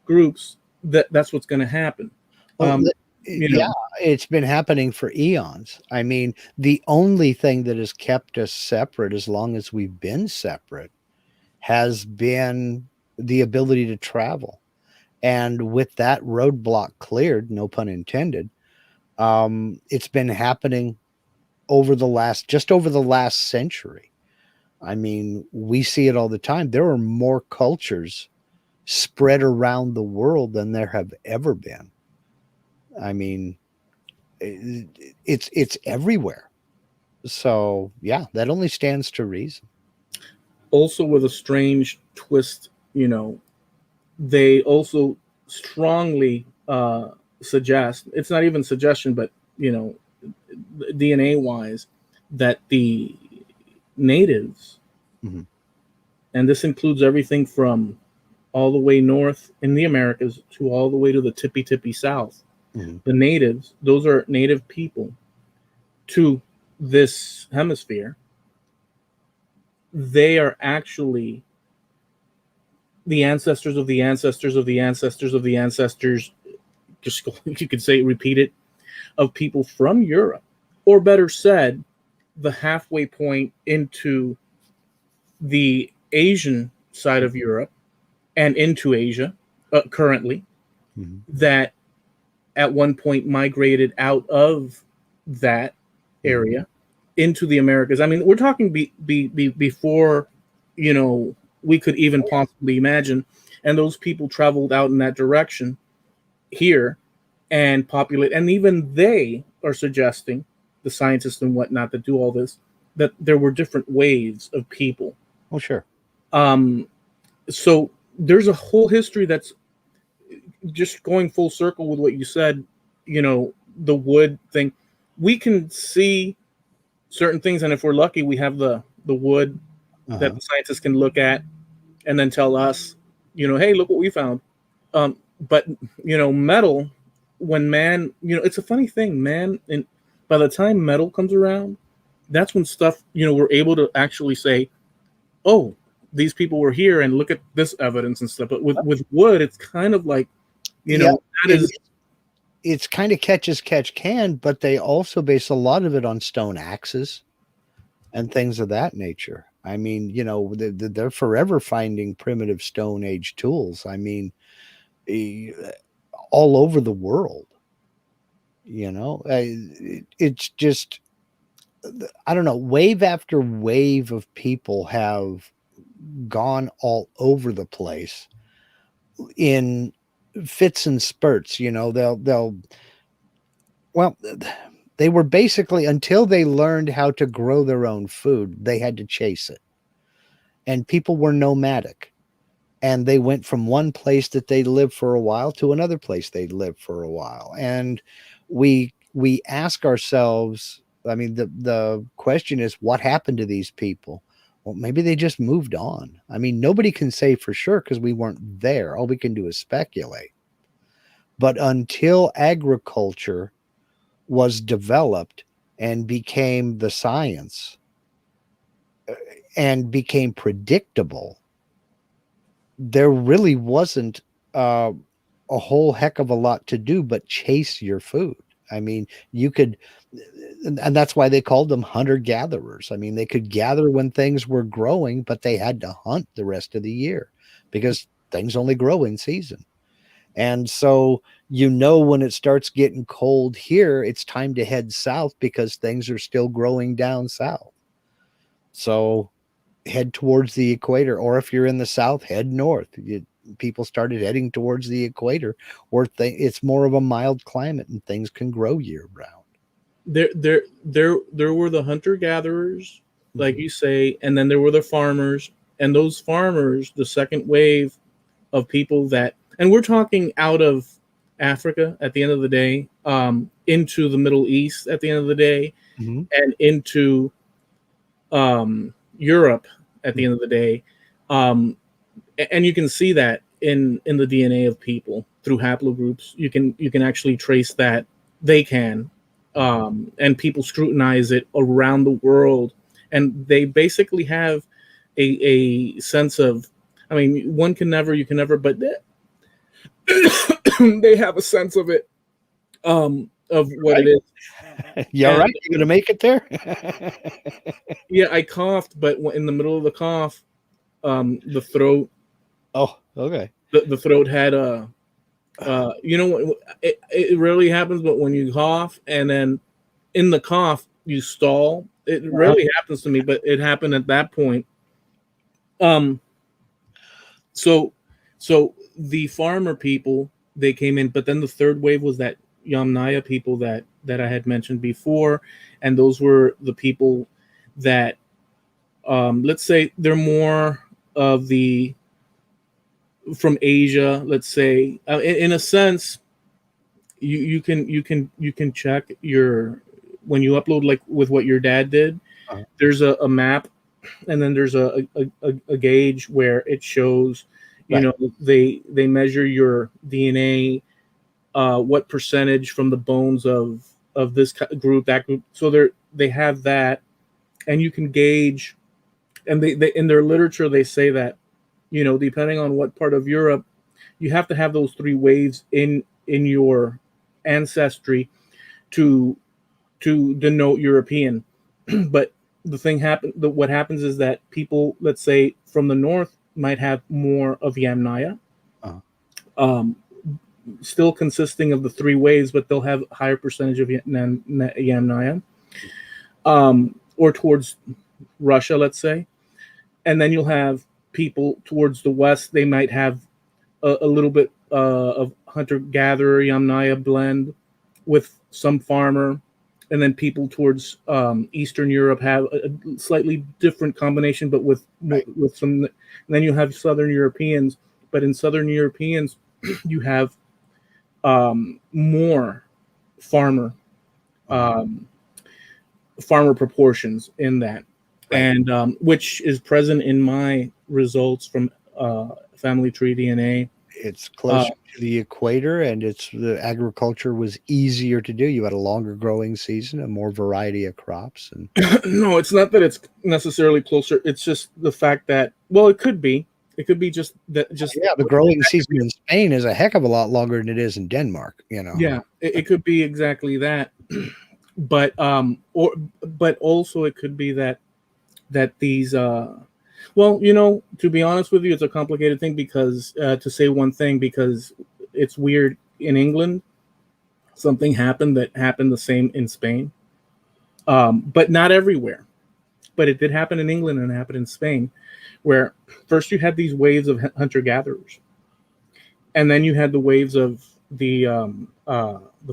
groups, that's what's going to happen.
Well, it's been happening for eons. I mean, the only thing that has kept us separate as long as we've been separate has been the ability to travel. And with that roadblock cleared, no pun intended, it's been happening over the last century. I mean, we see it all the time. There are more cultures spread around the world than there have ever been. I mean, it's everywhere. So yeah, that only stands to reason.
Also, with a strange twist, they also strongly suggest, it's not even suggestion, but DNA wise, that the natives, and this includes everything from all the way north in the Americas to all the way to the tippy south, the natives, those are native people to this hemisphere. They are actually the ancestors of the ancestors of the ancestors of the ancestors just you could say repeated, of people from Europe, or better said, the halfway point into the Asian side of Europe and into Asia currently, that at one point migrated out of that area into the Americas. I mean, we're talking before, we could even possibly imagine. And those people traveled out in that direction here and populate. And even they are suggesting, the scientists and whatnot that do all this, that there were different waves of people.
Oh, sure.
So there's a whole history that's just going full circle with what you said, the wood thing. We can see certain things, and if we're lucky, we have the wood that the scientists can look at and then tell us, hey, look what we found. But metal, when man, it's a funny thing, man. And by the time metal comes around, that's when stuff, we're able to actually say, oh, these people were here and look at this evidence and stuff. But with wood, it's kind of like,
it's kind of catch can, but they also base a lot of it on stone axes and things of that nature. I mean, they're forever finding primitive Stone Age tools. I mean, all over the world, it's just, I don't know, wave after wave of people have gone all over the place in fits and spurts. They were basically, until they learned how to grow their own food, they had to chase it. And people were nomadic. And they went from one place that they lived for a while to another place they lived for a while. And we ask ourselves, I mean, the question is, what happened to these people? Well, maybe they just moved on. I mean, nobody can say for sure because we weren't there. All we can do is speculate. But until agriculture was developed and became the science and became predictable, there really wasn't a whole heck of a lot to do but chase your food. I mean, you could, and that's why they called them hunter-gatherers. I mean, they could gather when things were growing, but they had to hunt the rest of the year because things only grow in season. And so, when it starts getting cold here, it's time to head south because things are still growing down south. So head towards the equator, or if you're in the south, head north. People started heading towards the equator, where it's more of a mild climate and things can grow year round.
There were the hunter gatherers, like you say, and then there were the farmers, and those farmers, the second wave of people that, and we're talking out of Africa at the end of the day, into the Middle East at the end of the day, and into Europe at the end of the day. And you can see that in the DNA of people through haplogroups. You can actually trace that. They can, and people scrutinize it around the world, and they basically have a sense of, I mean, you can never, but they have a sense of it, of what
right.
It is.
Yeah, right. You're gonna make it there.
Yeah, I coughed, but in the middle of the cough, the throat.
Oh, okay.
The throat had it rarely happens, but when you cough and then in the cough you stall, it rarely happens to me, but it happened at that point. So the farmer people, they came in, but then the third wave was that Yamnaya people that I had mentioned before, and those were the people that, let's say, they're more of the from Asia. Let's say, in a sense, you can check your, when you upload, like with what your dad did. There's a map, and then there's a gauge where it shows, they measure your DNA, what percentage from the bones of this group, that group. So they have that, and you can gauge. And they in their literature they say that, depending on what part of Europe, you have to have those three waves in in your ancestry to denote European. But what happens is that people, let's say from the north, might have more of Yamnaya,
Uh-huh.
um, still consisting of the three waves, but they'll have a higher percentage of Yamnaya, or towards Russia, let's say. And then you'll have people towards the west, they might have a little bit of hunter-gatherer Yamnaya blend with some farmer. And then people towards Eastern Europe have a slightly different combination, but with some. And then you have Southern Europeans, but in Southern Europeans, you have more farmer farmer proportions in that, and which is present in my results from family tree DNA.
It's closer to the equator, and the agriculture was easier to do. You had a longer growing season, and more variety of crops. And
no, it's not that it's necessarily closer. It's just the fact that, well, it could be just that.
The growing season in Spain is a heck of a lot longer than it is in Denmark.
Yeah, it could be exactly that. But also it could be that these well, to be honest with you, it's a complicated thing, because to say one thing, because it's weird. In England, something happened that happened the same in Spain, but not everywhere. But it did happen in England and it happened in Spain, where first you had these waves of hunter-gatherers, and then you had the waves of the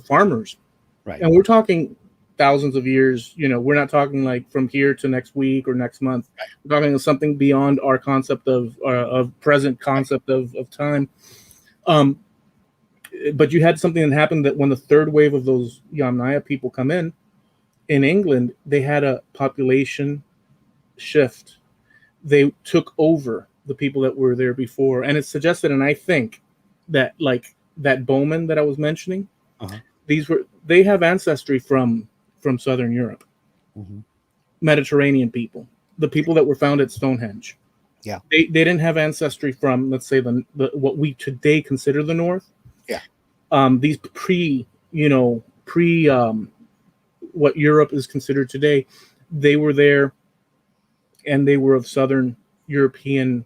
farmers.
Right.
And we're talking thousands of years. We're not talking like from here to next week or next month. We're talking of something beyond our concept of present concept of time. But you had something that happened, that when the third wave of those Yamnaya people come in England, they had a population shift. They took over the people that were there before, and it's suggested, and I think that, like that Bowman that I was mentioning, they have ancestry from Southern Europe, Mediterranean people, the people that were found at Stonehenge.
Yeah,
they didn't have ancestry from, let's say, the what we today consider the North.
Yeah,
these pre what Europe is considered today, they were there, and they were of Southern European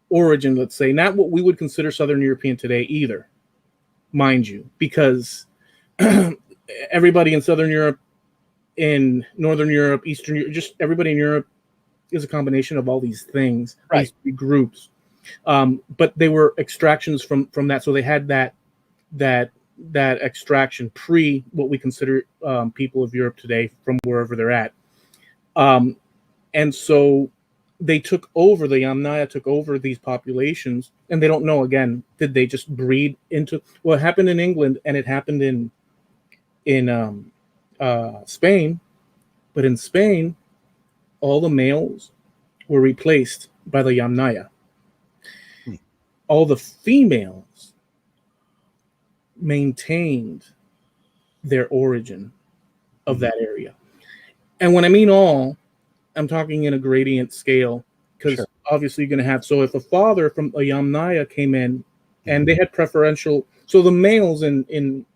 origin. Let's say not what we would consider Southern European today either, mind you, because everybody in Southern Europe, in Northern Europe, Eastern Europe, just everybody in Europe is a combination of all these things, these three groups. But they were extractions from that, so they had that extraction pre what we consider people of Europe today, from wherever they're at. And so they took over, the Yamnaya took over these populations, and they don't know, again, did they just breed into, well, it happened in England and it happened in Spain, but in Spain, all the males were replaced by the Yamnaya. All the females maintained their origin of that area. And when I mean all, I'm talking in a gradient scale, because obviously you're going to have, so if a father from a Yamnaya came in and they had preferential, so the males in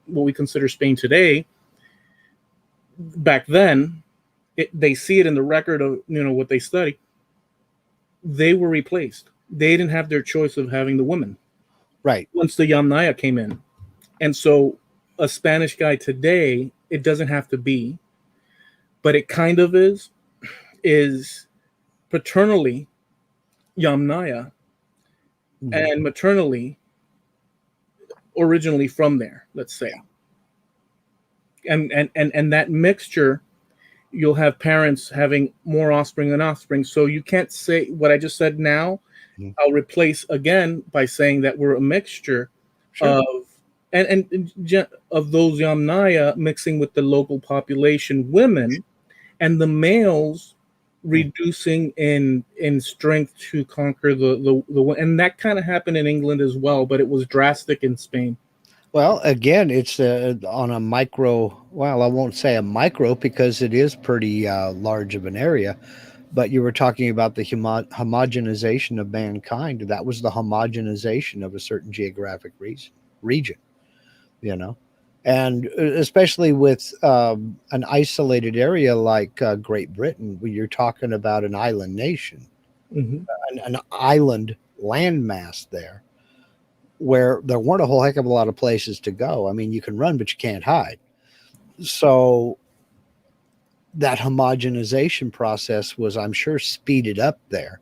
what we consider Spain today, back then, they see it in the record of what they study, they were replaced. They didn't have their choice of having the women.
Right.
Once the Yamnaya came in. And so a Spanish guy today, it doesn't have to be, but it kind of is paternally Yamnaya and maternally originally from there, let's say. And that mixture, you'll have parents having more offspring than offspring. So you can't say what I just said now. I'll replace again by saying that we're a mixture of of those Yamnaya mixing with the local population women, and the males reducing in strength to conquer the and that kind of happened in England as well, but it was drastic in Spain.
Well, again, it's on a micro. Well, I won't say a micro, because it is pretty large of an area, But you were talking about the homogenization of mankind. That was the homogenization of a certain geographic region, you know, and especially with an isolated area like Great Britain, where you're talking about an island nation,
Hmm.
an island landmass there, where there weren't a whole heck of a lot of places to go. I mean, you can run, but you can't hide. So that homogenization process was, I'm sure, speeded up there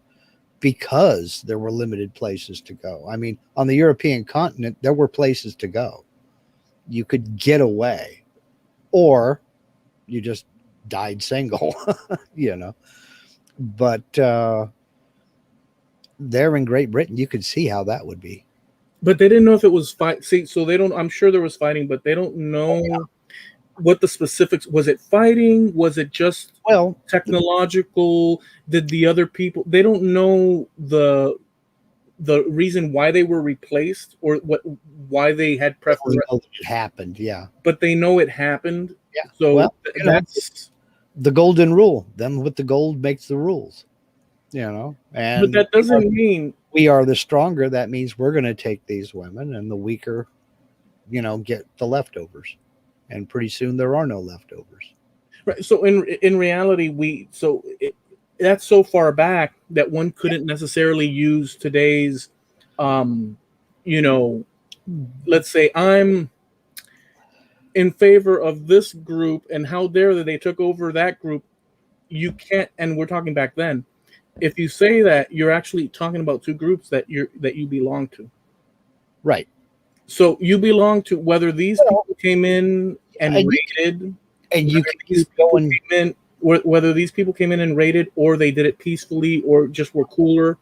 because there were limited places to go. I mean, on the European continent, there were places to go. You could get away, or you just died single, you know. But there in Great Britain, you could see how that would be.
But they didn't know if it was fight. See, so they don't. I'm sure there was fighting, but they don't know what the specifics. Was it fighting? Was it just
Well,
technological? Did the other people? They don't know the reason why they were replaced or what why they had preference.
it happened, yeah.
But they know it happened.
Yeah.
So
Well,
that's.
the golden rule. Them with the gold makes the rules, you know.
But
And
that doesn't mean
we are the stronger. That means we're going to take these women, and the weaker, you know, get the leftovers. And pretty soon there are no leftovers.
right. So in reality, that's so far back that one couldn't necessarily use today's, you know, let's say I'm in favor of this group and how dare they took over that group. You can't, and we're talking back then. If you say that, you're actually talking about two groups that you belong to.
Right.
So you belong to whether these people came in and raided,
And you
whether
can
these
keep
people
going.
came in, whether these people came in and raided, or they did it peacefully, or just were cooler.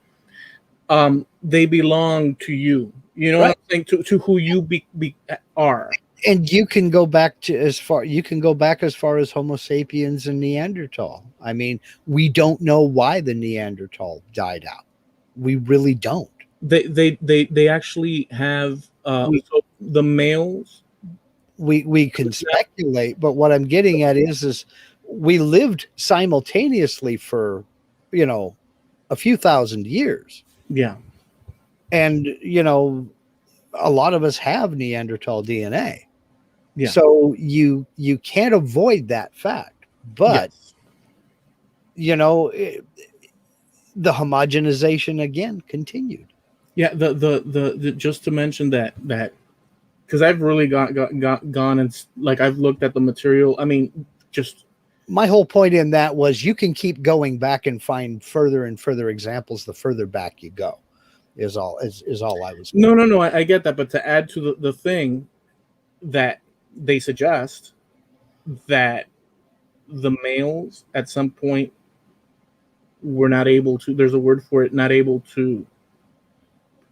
They belong to you. You know what I'm saying? To who you are.
And you can go back to as far as Homo sapiens and Neanderthal. I mean, we don't know why the Neanderthal died out. We really don't.
They actually have so the males.
We can speculate, but what I'm getting at is we lived simultaneously for, you know, a few thousand years.
Yeah.
And, you know, a lot of us have Neanderthal DNA.
Yeah.
So you can't avoid that fact. But,
Yes.
you know, the homogenization again continued.
Yeah, the just to mention that because I've really gone and like I've looked at the material. I mean, just
My whole point in that was you can keep going back and find further and further examples the further back you go. Is all I was.
no. I get that, but to add to the thing that they suggest that the males at some point were not able to. There's a word for it. Not able to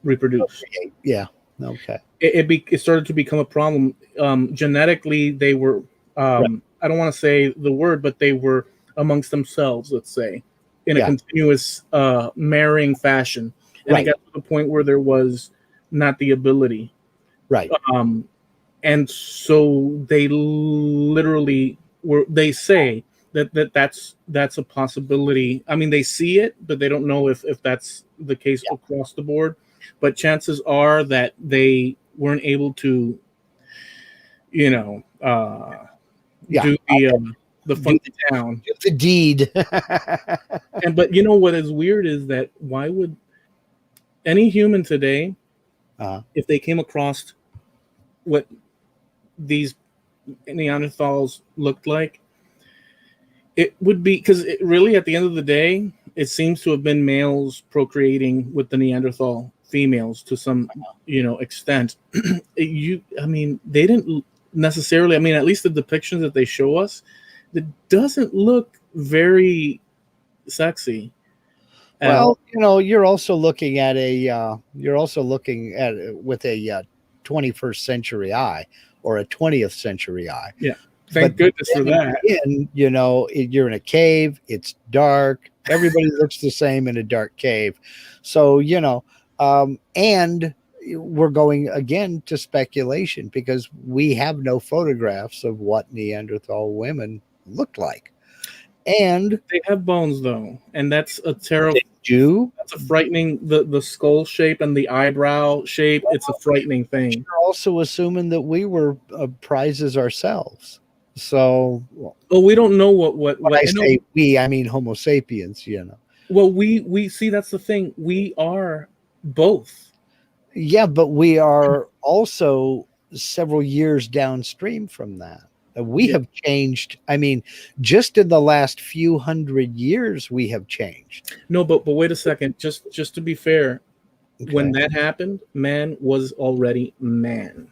reproduce.
Yeah. Okay.
It started to become a problem. Genetically, they were. I don't want to say the word, but they were amongst themselves. Let's say in a continuous marrying fashion, and it got to the point where there was not the ability.
Right.
And so they literally were. They say that's a possibility. I mean, they see it, but they don't know if that's the case across the board. But chances are that they weren't able to, you know, do the funky town,
the deed.
but you know what is weird is that why would any human today, if they came across what these Neanderthals looked like, it would be because really at the end of the day, it seems to have been males procreating with the Neanderthal females to some, you know, extent. I mean, they didn't necessarily. I mean, at least the depictions that they show us, it doesn't look very sexy.
Well, you know, you're also looking at it with a 21st century eye or a 20th century eye.
Yeah. Thank goodness for that.
And, you know, you're in a cave. It's dark. Everybody looks the same in a dark cave. So, you know, and we're going again to speculation because we have no photographs of what Neanderthal women looked like. And
They have bones though, and that's a terrible.
they do.
That's a frightening. The skull shape and the eyebrow shape. It's a frightening thing.
You're also assuming that we were prizes ourselves. So
Oh, we don't know what
when I
I know.
say we, I mean Homo sapiens, you know.
Well, we see that's the thing. We are both.
Yeah, but we are also several years downstream from that. We
Yeah.
have changed. I mean, just in the last few hundred years, we have changed.
No, but wait a second. Just to be fair, when
Okay.
that happened, man was already man.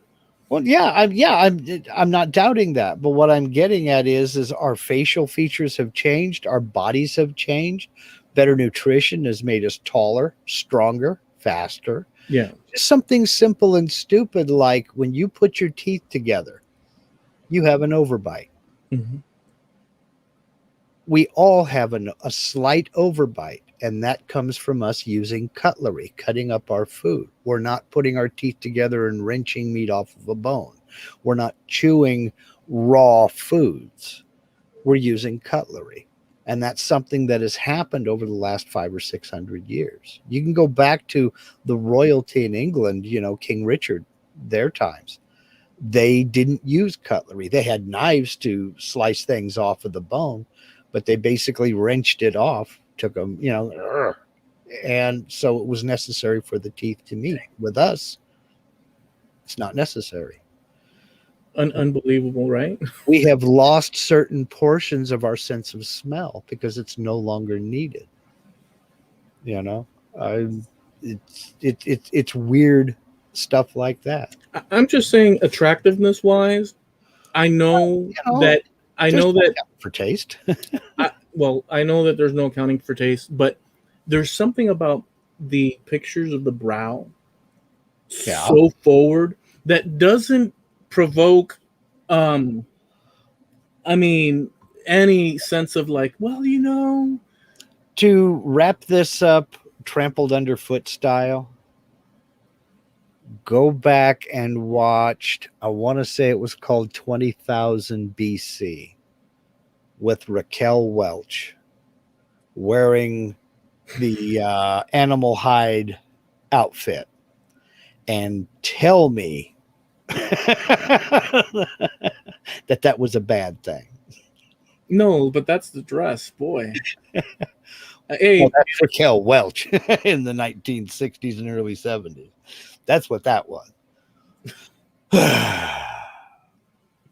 Well, I'm not doubting that. But what I'm getting at is our facial features have changed, our bodies have changed. Better nutrition has made us taller, stronger, faster.
Yeah.
Just something simple and stupid like when you put your teeth together, you have an overbite.
Mm-hmm.
We all have a slight overbite, and that comes from us using cutlery, cutting up our food. We're not putting our teeth together and wrenching meat off of a bone. We're not chewing raw foods. We're using cutlery. And that's something that has happened over the last 500 or 600 years. You can go back to the royalty in England, King Richard, their times. They didn't use cutlery. They had knives to slice things off of the bone, but they basically wrenched it off, took them, and so it was necessary for the teeth to meet. With us, it's not necessary.
Unbelievable, right?
We have lost certain portions of our sense of smell because it's no longer needed. It's weird stuff like that.
I'm just saying, attractiveness wise, I know that I
There's
know
no
that
accounting for taste.
I know that there's no accounting for taste, but there's something about the pictures of the brow so forward that doesn't provoke I mean any sense of like, well,
To wrap this up trampled underfoot style, go back and watched, I want to say it was called 20,000 BC with Raquel Welch wearing the animal hide outfit, and tell me that was a bad thing.
No, but that's the dress, boy. Hey,
Well, that's Raquel Welch in the 1960s and early 70s. That's what that was.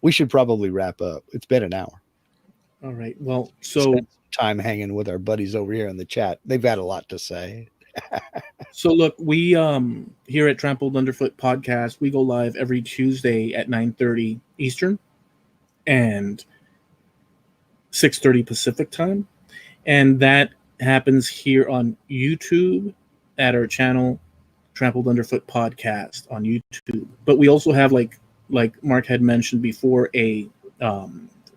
We should probably wrap up. It's been an hour.
all right. Well, so
Spent some time hanging with our buddies over here in the chat. They've had a lot to say.
So look, we here at Trampled Underfoot Podcast, we go live every Tuesday at 9:30 Eastern and 6:30 Pacific time, and that happens here on YouTube at our channel Trampled Underfoot Podcast on YouTube. But we also have, like Mark had mentioned before, a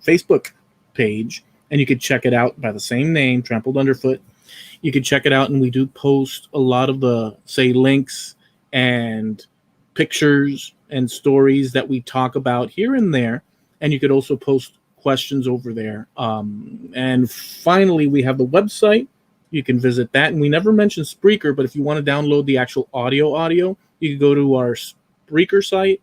Facebook page, and you could check it out by the same name, Trampled Underfoot. You can check it out, and we do post a lot of the, say, links and pictures and stories that we talk about here and there. And you could also post questions over there. And finally, we have the website. You can visit that. And we never mentioned Spreaker, but if you want to download the actual audio, you can go to our Spreaker site,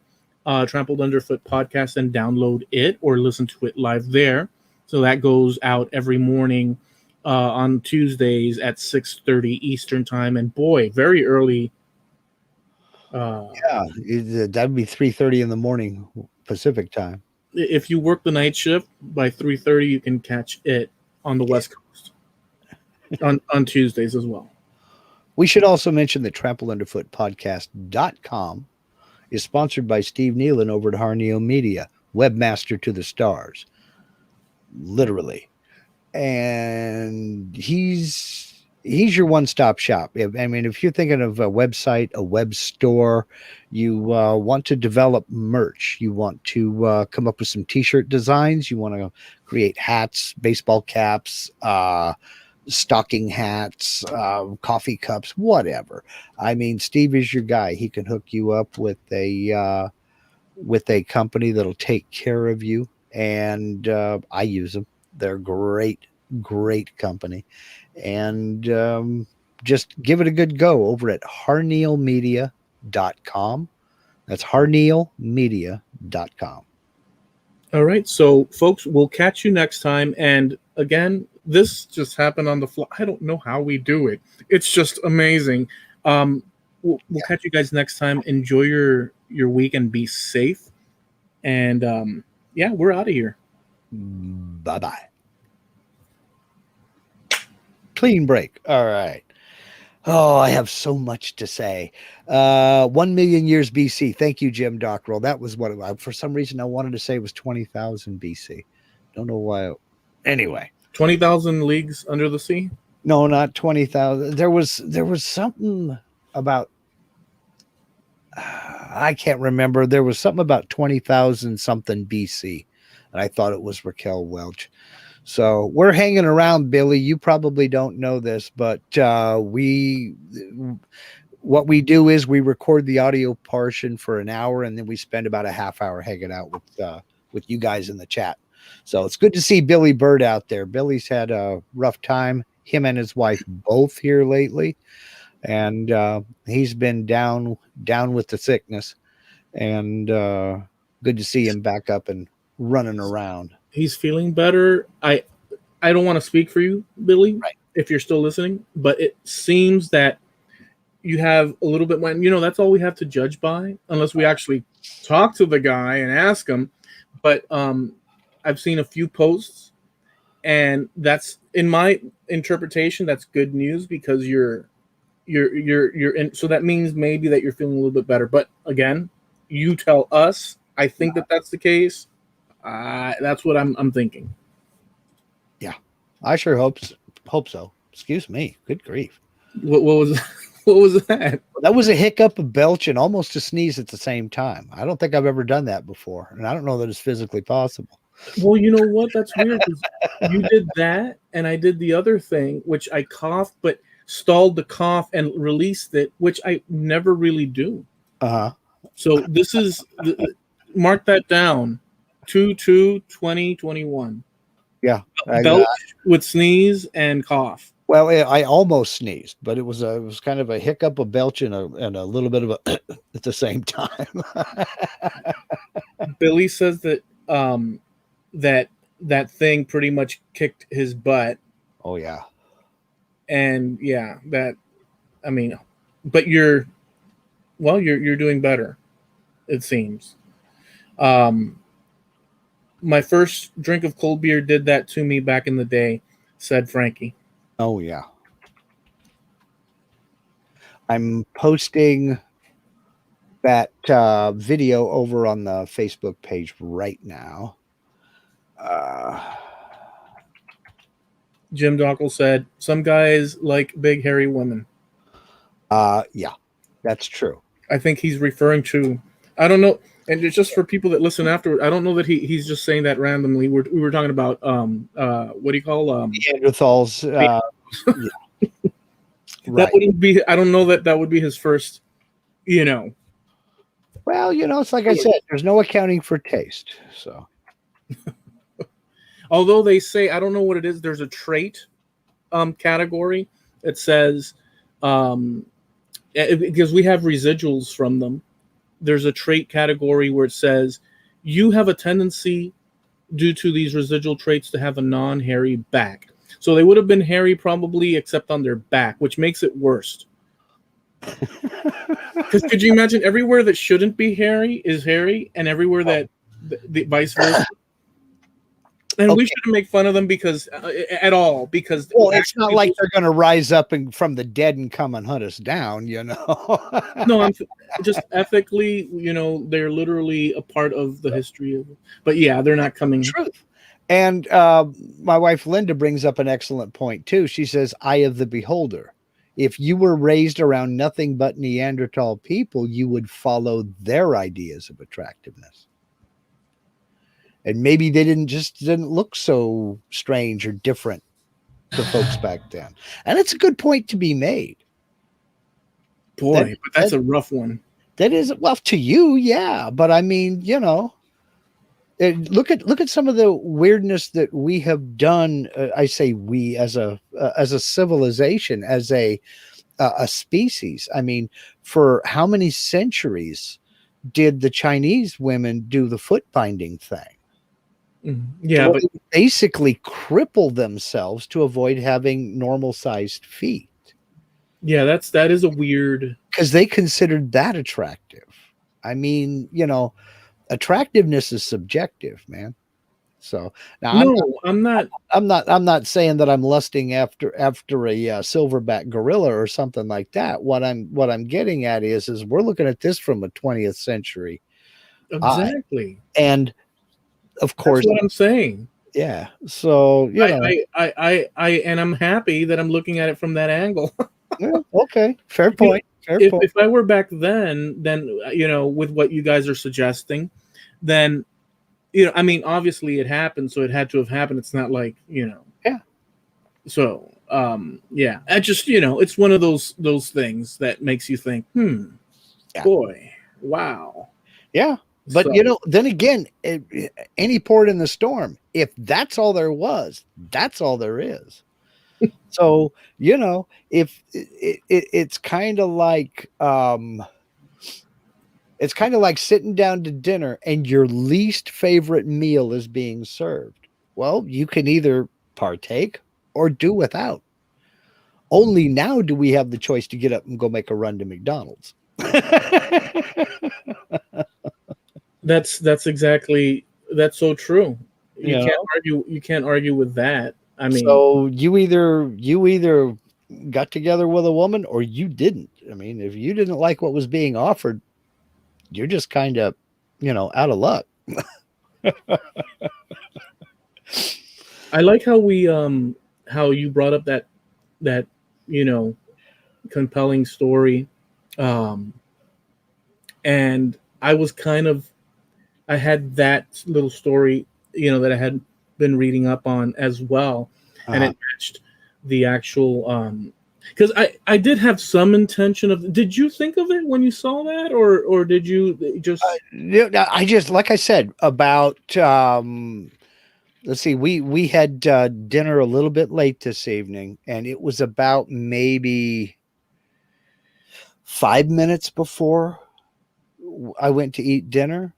Trampled Underfoot Podcast, and download it or listen to it live there. So that goes out every morning on Tuesdays at 6:30 Eastern time, and boy, very early.
That'd be 3:30 in the morning Pacific time.
If you work the night shift, by 3:30 you can catch it on the West Coast on Tuesdays as well.
We should also mention that trampledunderfootpodcast.com is sponsored by Steve Nealon over at Harneo Media, webmaster to the stars, literally. And he's your one-stop shop. I mean, if you're thinking of a website, a web store, you want to develop merch, you want to come up with some t-shirt designs, you want to create hats, baseball caps, stocking hats, coffee cups, whatever. I mean, Steve is your guy. He can hook you up with a company that'll take care of you. And I use them. They're great great company. And just give it a good go over at harneilmedia.com. That's harneilmedia.com.
All right. So, folks, we'll catch you next time. And again, this just happened on the fly. I don't know how we do it. It's just amazing. We'll catch you guys next time. Enjoy your week and be safe. And we're out of here.
Bye-bye. Clean break. All right. Oh, I have so much to say. 1 million years BC. Thank you, Jim Dockrell. That was what for some reason I wanted to say it was 20,000 BC. Don't know why. Anyway,
20,000 leagues under the sea.
No, not 20,000. There was something about I can't remember. There was something about 20,000 something BC, and I thought it was Raquel Welch. So we're hanging around, Billy. You probably don't know this, but what we do is we record the audio portion for an hour, and then we spend about a half hour hanging out with you guys in the chat. So it's good to see Billy Bird out there. Billy's had a rough time, him and his wife both here lately, and he's been down with the sickness, and good to see him back up and running around.
He's feeling better. I don't want to speak for you, Billy,
right,
if you're still listening, but it seems that you have a little bit more, that's all we have to judge by, unless we actually talk to the guy and ask him. But I've seen a few posts, and that's, in my interpretation, that's good news, because you're in, so that means maybe that you're feeling a little bit better. But again, you tell us. I think that's the case. That's what I'm thinking.
Yeah, I sure hope so. Excuse me. Good grief.
What was that?
That was a hiccup, a belch, and almost a sneeze at the same time. I don't think I've ever done that before, and I don't know that it's physically possible.
Well, you know what? That's weird. You did that, and I did the other thing, which I coughed, but stalled the cough and released it, which I never really do. So this is mark that down. 2/2/2021.
Yeah,
belch with sneeze and cough.
Well, I almost sneezed, but it was kind of a hiccup, a belch, and a little bit of a at the same time.
Billy says that that thing pretty much kicked his butt.
Oh yeah,
and yeah, but you're doing better, it seems. My first drink of cold beer did that to me back in the day, said Frankie.
Oh, yeah. I'm posting that video over on the Facebook page right now.
Jim Dockle said, some guys like big, hairy women.
Yeah, that's true.
I think he's referring to, I don't know, and it's just for people that listen afterward, I don't know that he's just saying that randomly. We were talking about what do you call
Neanderthals? Yeah.
Right. That wouldn't be. I don't know that would be his first.
Well, it's like I said. There's no accounting for taste. So,
although they say, I don't know what it is. There's a trait category. It says because we have residuals from them. There's a trait category where it says you have a tendency due to these residual traits to have a non-hairy back. So they would have been hairy probably except on their back, which makes it worse. Because could you imagine everywhere that shouldn't be hairy is hairy, and everywhere that the vice versa? And we shouldn't make fun of them because
it's not like they're going to rise up from the dead and come and hunt us down,
No, I'm just ethically, they're literally a part of the history of it. But yeah, they're not coming.
Truth. And my wife Linda brings up an excellent point too. She says, "Eye of the beholder. If you were raised around nothing but Neanderthal people, you would follow their ideas of attractiveness." And maybe they didn't look so strange or different to folks back then. And it's a good point to be made.
Boy, but that's a rough one.
That is, well, to you, yeah. But I mean, Look at some of the weirdness that we have done. I say we as a civilization, as a species. I mean, for how many centuries did the Chinese women do the foot binding thing?
Yeah, but
They basically cripple themselves to avoid having normal sized feet.
yeah, that is a weird,
because they considered that attractive. I mean, attractiveness is subjective, man. So now
no, I'm not.
I'm not saying that I'm lusting after a silverback gorilla or something like that. What I'm getting at is we're looking at this from a 20th century eye,
Exactly.
and of course,
That's what I'm saying.
yeah. So
And I'm happy that I'm looking at it from that angle.
yeah, okay, fair
You know,
point. Fair point.
if I were back then with what you guys are suggesting, then I mean, obviously it happened, so it had to have happened. It's not like
Yeah.
So yeah, I just it's one of those things that makes you think,
Yeah.
boy, wow.
Yeah. But
So,
then again, any port in the storm, if that's all there was, that's all there is. So, if it's kind of like sitting down to dinner and your least favorite meal is being served. Well, you can either partake or do without. Only now do we have the choice to get up and go make a run to McDonald's.
that's so true.
You know?
You can't argue with that. I mean,
So you either got together with a woman or you didn't. I mean, if you didn't like what was being offered, you're just kind of, out of luck.
I like how how you brought up that compelling story, and I had that little story that I had been reading up on as well, and it matched the actual because I did have some intention of. Did you think of it when you saw that, or did you just?
I just, like I said, about let's see, we had dinner a little bit late this evening, and it was about maybe 5 minutes before I went to eat dinner.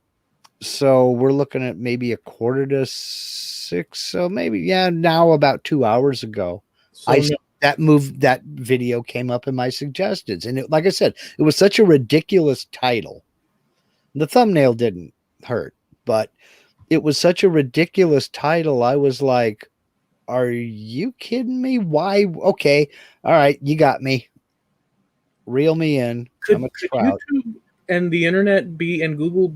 So we're looking at maybe 5:45. So maybe, now about 2 hours ago,
So
that video came up in my suggestions. And like I said, it was such a ridiculous title. The thumbnail didn't hurt, but it was such a ridiculous title. I was like, are you kidding me? Why? Okay. All right. You got me. Reel me in.
Could YouTube and the internet and Google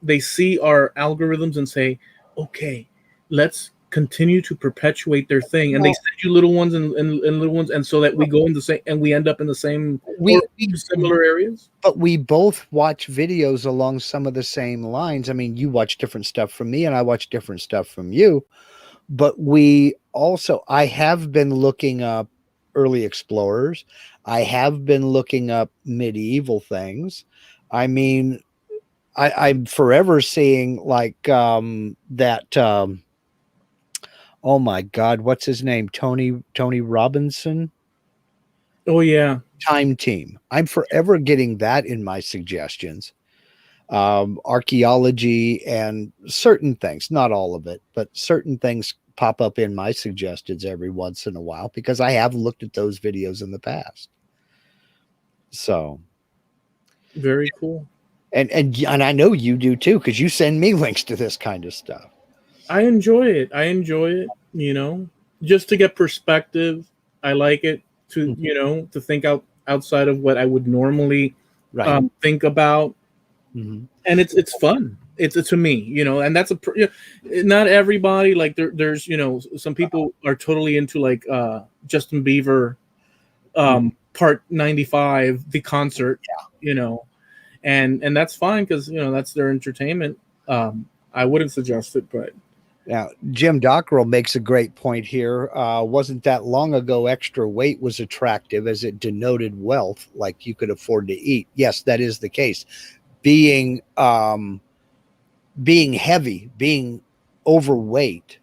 they see our algorithms and say, okay, let's continue to perpetuate their thing, and they send you little ones and little ones, and so that we go in the same, and we end up in the same similar areas.
But we both watch videos along some of the same lines. I mean, you watch different stuff from me and I watch different stuff from you, but I have been looking up early explorers. I have been looking up medieval things. I mean, I'm forever seeing like that oh my God, what's his name? Tony Robinson.
Oh yeah.
Time Team. I'm forever getting that in my suggestions. Archaeology and certain things, not all of it, but certain things pop up in my suggestions every once in a while because I have looked at those videos in the past. So
very cool.
And I know you do too, because you send me links to this kind of stuff.
I enjoy it. Just to get perspective. I like it to, to think outside of what I would normally think about.
Mm-hmm.
And it's fun. It's to me, and that's not everybody, like there's, some people are totally into like Justin Bieber, part 95, the concert, and that's fine because that's their entertainment. I wouldn't suggest it, but
now Jim Dockrell makes a great point here. Wasn't that long ago extra weight was attractive as it denoted wealth, like you could afford to eat. Yes, that is the case. Being being heavy, being overweight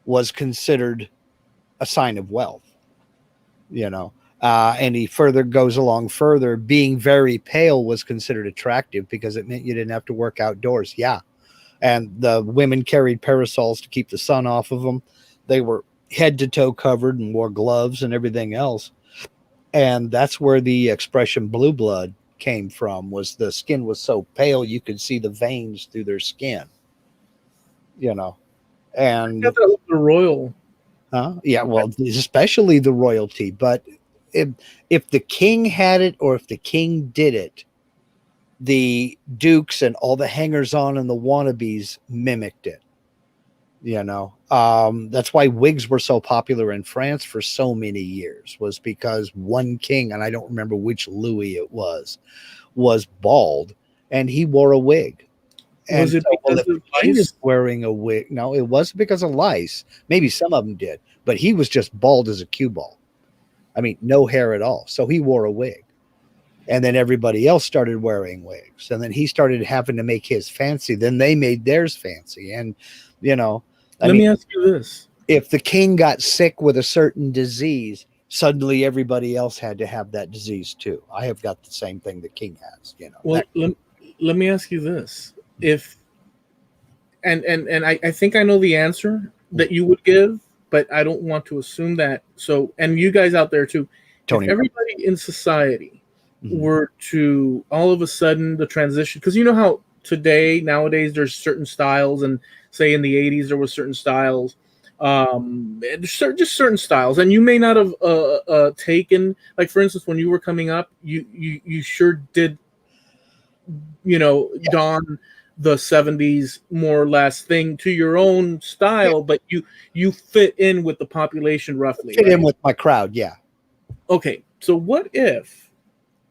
was considered a sign of wealth, you know. And he further goes along further, being very pale was considered attractive because it meant you didn't have to work outdoors. Yeah. And the women carried parasols to keep the sun off of them. They were head to toe covered and wore gloves and everything else. And that's where the expression blue blood came from, was the skin was so pale you could see the veins through their skin, you know. And
Yeah, that was the royal.
yeah, well, especially the royalty. But if the king had it, or if the king did it, the dukes and all the hangers-on and the wannabes mimicked it, you know. That's why wigs were so popular in France for so many years, was because one king, and I don't remember which Louis it was bald, and he wore a wig. And
Was it
so, well,
because
if
of
the king is
lice?
wearing a wig, no, it wasn't because of lice. Maybe some of them did, but he was just bald as a cue ball. I mean, no hair at all. So he wore a wig. And then everybody else started wearing wigs. And then he started having to make his fancy. Then they made theirs fancy. And, you know,
Let me ask you this.
if the king got sick with a certain disease, suddenly everybody else had to have that disease too. I have got the same thing the king has, you know.
Well, let me ask you this. If and I think I know the answer that you would give, but I don't want to assume that. So, and you guys out there too,
Tony,
if everybody in society
Mhm.
were to all of a sudden the transition, because you know how nowadays there's certain styles, and say in the 80s there was certain styles, just certain styles, and you may not have taken, like for instance when you were coming up, you sure did, you know,
Yeah.
don the 70s more or less thing to your own style, but you fit in with the population roughly,
fit
right?
in with my crowd. Yeah.
Okay, so what if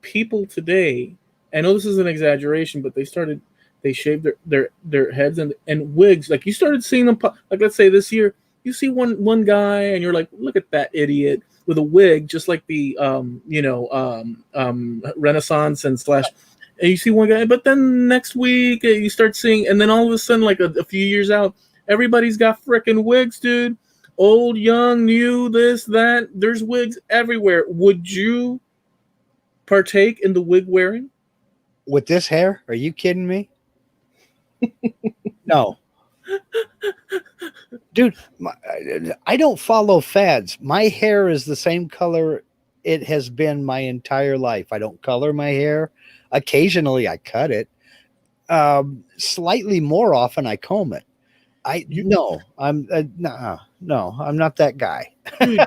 people today, I know this is an exaggeration, but they shaved their heads and wigs, like you started seeing them like let's say this year you see one guy and you're like, look at that idiot with a wig, just like the Renaissance and slash, and you see one guy, but then next week you start seeing, and then all of a sudden like a few years out, everybody's got freaking wigs, dude. Old, young, new, this, that. There's wigs everywhere. Would you partake in the wig wearing?
With this hair? Are you kidding me? No. Dude, I don't follow fads. My hair is the same color it has been my entire life. I don't color my hair. Occasionally I cut it. Slightly more often I comb it. No, I'm no, I'm not that guy.
Dude,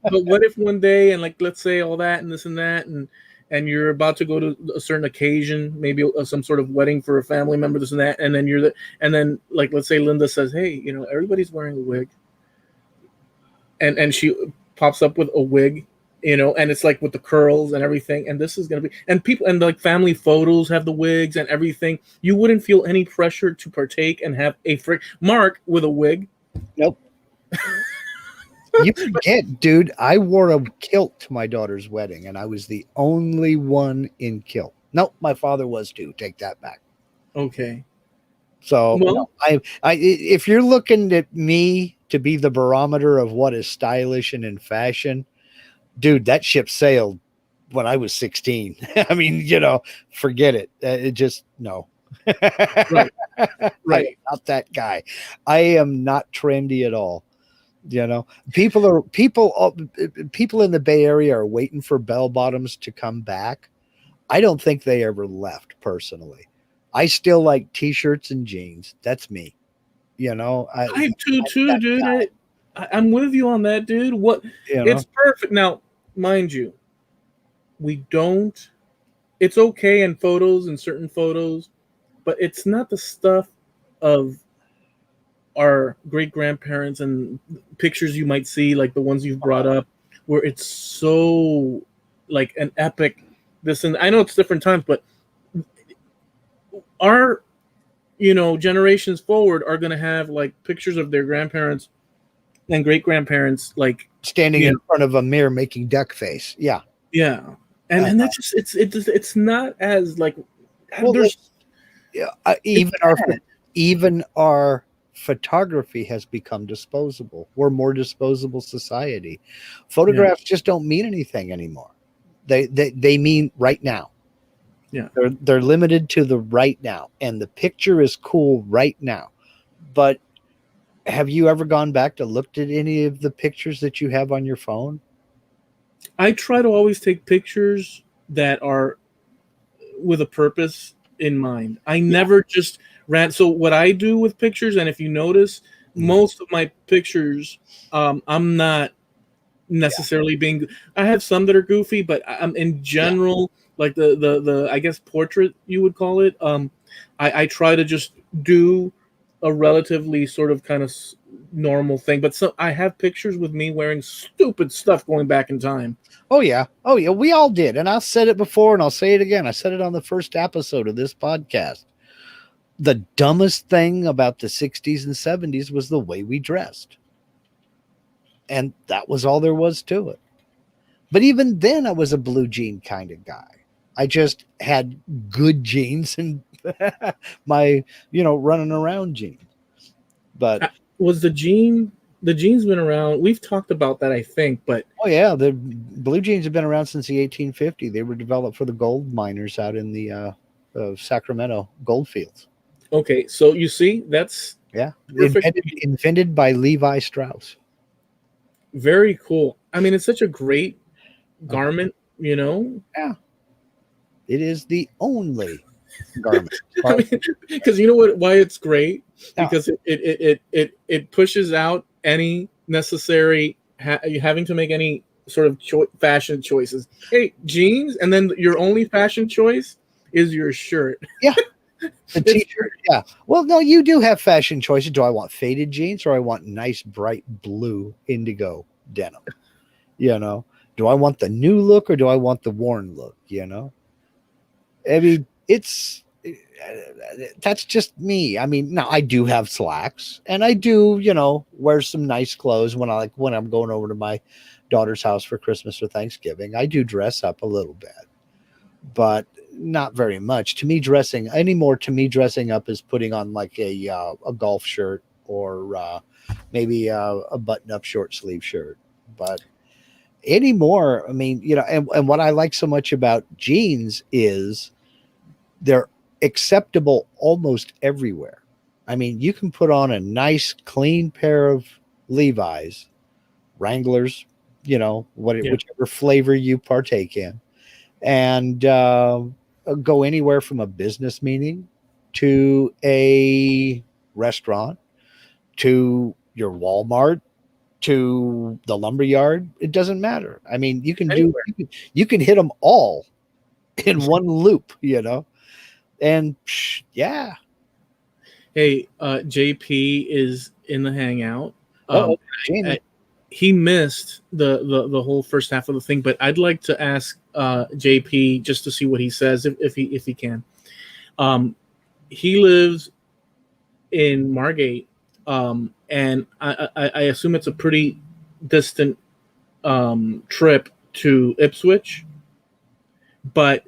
but what if one day, and like let's say all that and this and that, and you're about to go to a certain occasion, maybe some sort of wedding for a family member, this and that, and then and then like let's say Linda says, hey, you know, everybody's wearing a wig, and she pops up with a wig, you know, and it's like with the curls and everything, and this is gonna be, and people, and like family photos have the wigs and everything. You wouldn't feel any pressure to partake and have a Mark with a wig.
Nope. You forget, dude, I wore a kilt to my daughter's wedding, and I was the only one in kilt. Nope, my father was too. Take that back.
Okay.
So
Well,
no, if you're looking at me to be the barometer of what is stylish and in fashion, dude, that ship sailed when I was 16. I mean, you know, forget it. It just no.
right.
I'm not that guy. I am not trendy at all. You know, people in the Bay Area are waiting for bell bottoms to come back. I don't think they ever left personally. I still like t-shirts and jeans. That's me. You know,
I too, dude. I'm with you on that, dude. What?
you know,
It's perfect. Now, mind you, we don't. It's okay in photos, in certain photos, but it's not the stuff of our great grandparents and pictures you might see, like the ones you've brought up, where it's so like an epic. This, and I know it's different times, but our, you know, generations forward are going to have like pictures of their grandparents and great grandparents, like
standing in front of a mirror making duck face.
Yeah, and that's just it's not as like
well,
there's
Yeah, even our photography has become disposable. We're a more disposable society.
Yeah,
Photographs just don't mean anything anymore. They mean right now.
yeah.
They're limited to the right now, and the picture is cool right now. But have you ever gone back to looked at any of the pictures that you have on your phone?
I try to always take pictures that are with a purpose in mind. I never just ran. So what I do with pictures, and if you notice,
Mm.
most of my pictures, I'm not
Yeah,
necessarily being. I have some that are goofy, but I'm in
yeah.
general like the I guess portrait you would call it. I try to just do a relatively sort of kind of normal thing, but so I have pictures with me wearing stupid stuff going back in time.
Oh yeah. Oh yeah. We all did. And I've said it before and I'll say it again. I said it on the first episode of this podcast. The dumbest thing about the 60s and 70s was the way we dressed. And that was all there was to it. But even then I was a blue jean kind of guy. I just had good jeans and my, running around jeans. But
Was the jeans been around? We've talked about that, I think, but
oh yeah, the blue jeans have been around since the 1850. They were developed for the gold miners out in the Sacramento gold fields.
okay. So you see, that's
Yeah,
perfect.
invented by Levi Strauss.
Very cool. I mean, it's such a great
Uh,
garment, you know.
yeah, it is the only garment.
I mean, because you know what? Why it's great?
Yeah,
Because it pushes out any necessary having to make any sort of fashion choices. Hey, jeans, and then your only fashion choice is your shirt.
yeah, the t-shirt. Yeah. Well, no, you do have fashion choices. Do I want faded jeans or I want nice bright blue indigo denim? You know, do I want the new look or do I want the worn look? I mean, that's just me. I mean, now I do have slacks and I do, wear some nice clothes when I'm going over to my daughter's house for Christmas or Thanksgiving. I do dress up a little bit, but not very much. To me, dressing up is putting on like a golf shirt or maybe a button up short sleeve shirt. But anymore, I mean, and what I like so much about jeans is they're acceptable almost everywhere. I mean, you can put on a nice, clean pair of Levi's, Wranglers,
Yeah.
whichever flavor you partake in, and go anywhere from a business meeting to a restaurant to your Walmart to the lumber yard. It doesn't matter. I mean,
Anywhere.
you can hit them all in one loop. And yeah.
Hey, JP is in the hangout.
Oh,
Um, I,
Jamie.
he missed the whole first half of the thing, but I'd like to ask JP just to see what he says if he can. He lives in Margate, and I assume it's a pretty distant trip to Ipswich. But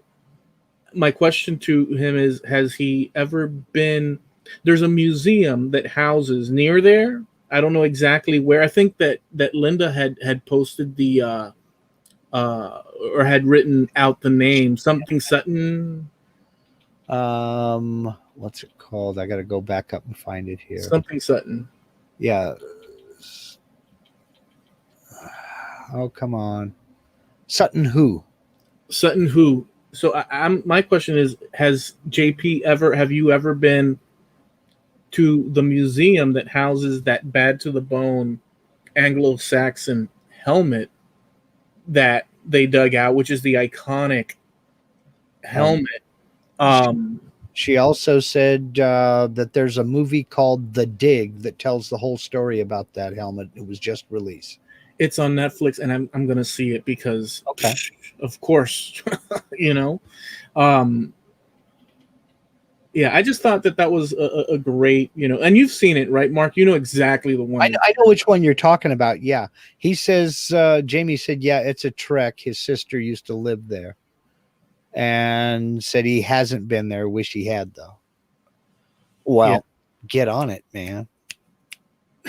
my question to him is: has he ever been? There's a museum that houses near there. I don't know exactly where. I think that Linda had posted the or had written out the name, something Sutton,
What's it called? I got to go back up and find it here.
something Sutton.
Yeah. Oh, come on. Sutton who?
Sutton who? So I'm my question is: has JP ever? Have you ever been to the museum that houses that bad to the bone Anglo-Saxon helmet that they dug out, which is the iconic helmet? Um,
She also said that there's a movie called The Dig that tells the whole story about that helmet. It was just released.
it's on Netflix, and I'm gonna see it because,
Okay.
of course, you know. Um, yeah, I just thought that was a great, and you've seen it, right, Mark? You know exactly the one.
I know which one you're talking about. Yeah. He says, Jamie said, yeah, it's a trek. His sister used to live there and said he hasn't been there. Wish he had, though. Well, get on it, man.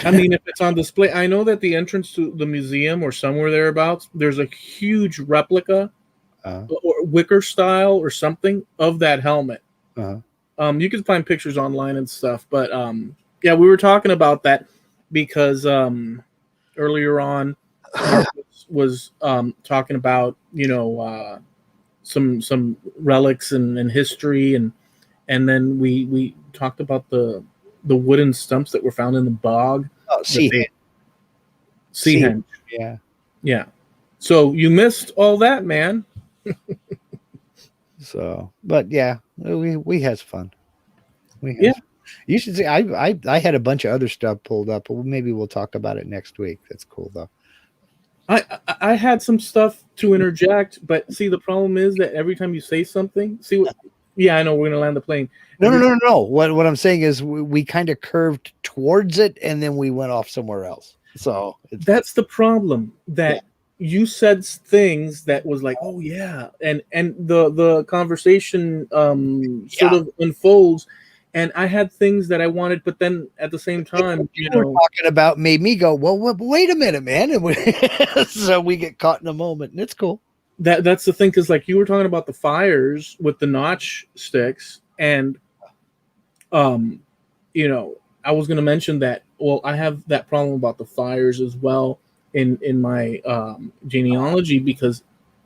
I mean, if it's on display, I know that the entrance to the museum or somewhere thereabouts, there's a huge replica or wicker style or something of that helmet. You can find pictures online and stuff, but yeah, we were talking about that because earlier on Marcus was talking about some relics and history, and then we talked about the wooden stumps that were found in the bog.
Oh,
Seahenge.
Yeah.
So you missed all that, man.
So, but yeah, we had fun. You should see. I had a bunch of other stuff pulled up, but maybe we'll talk about it next week. That's cool though.
I had some stuff to interject, but see, the problem is that every time you say something, I know we're gonna land the plane.
No. What I'm saying is we kind of curved towards it, and then we went off somewhere else. So
that's the problem. That you said things that was like, oh yeah, and the conversation sort of unfolds. And I had things that I wanted, but then at the same time,
you were talking about made me go, well, wait a minute, man. And so we get caught in a moment, and it's cool.
That's the thing, because like you were talking about the fires with the notch sticks, and I was going to mention that. Well, I have that problem about the fires as well in my genealogy, because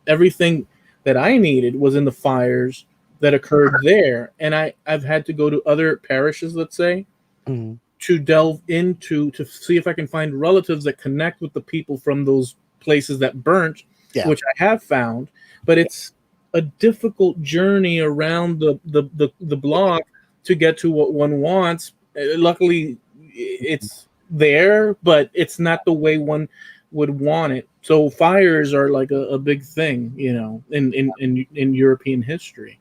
everything that I needed was in the fires that occurred there, and I've had to go to other parishes, let's say, to delve into to see if I can find relatives that connect with the people from those places that burnt, which I have found, but it's a difficult journey around the block to get to what one wants. Luckily, it's there, but it's not the way one would want it. So fires are like a big thing, in European history.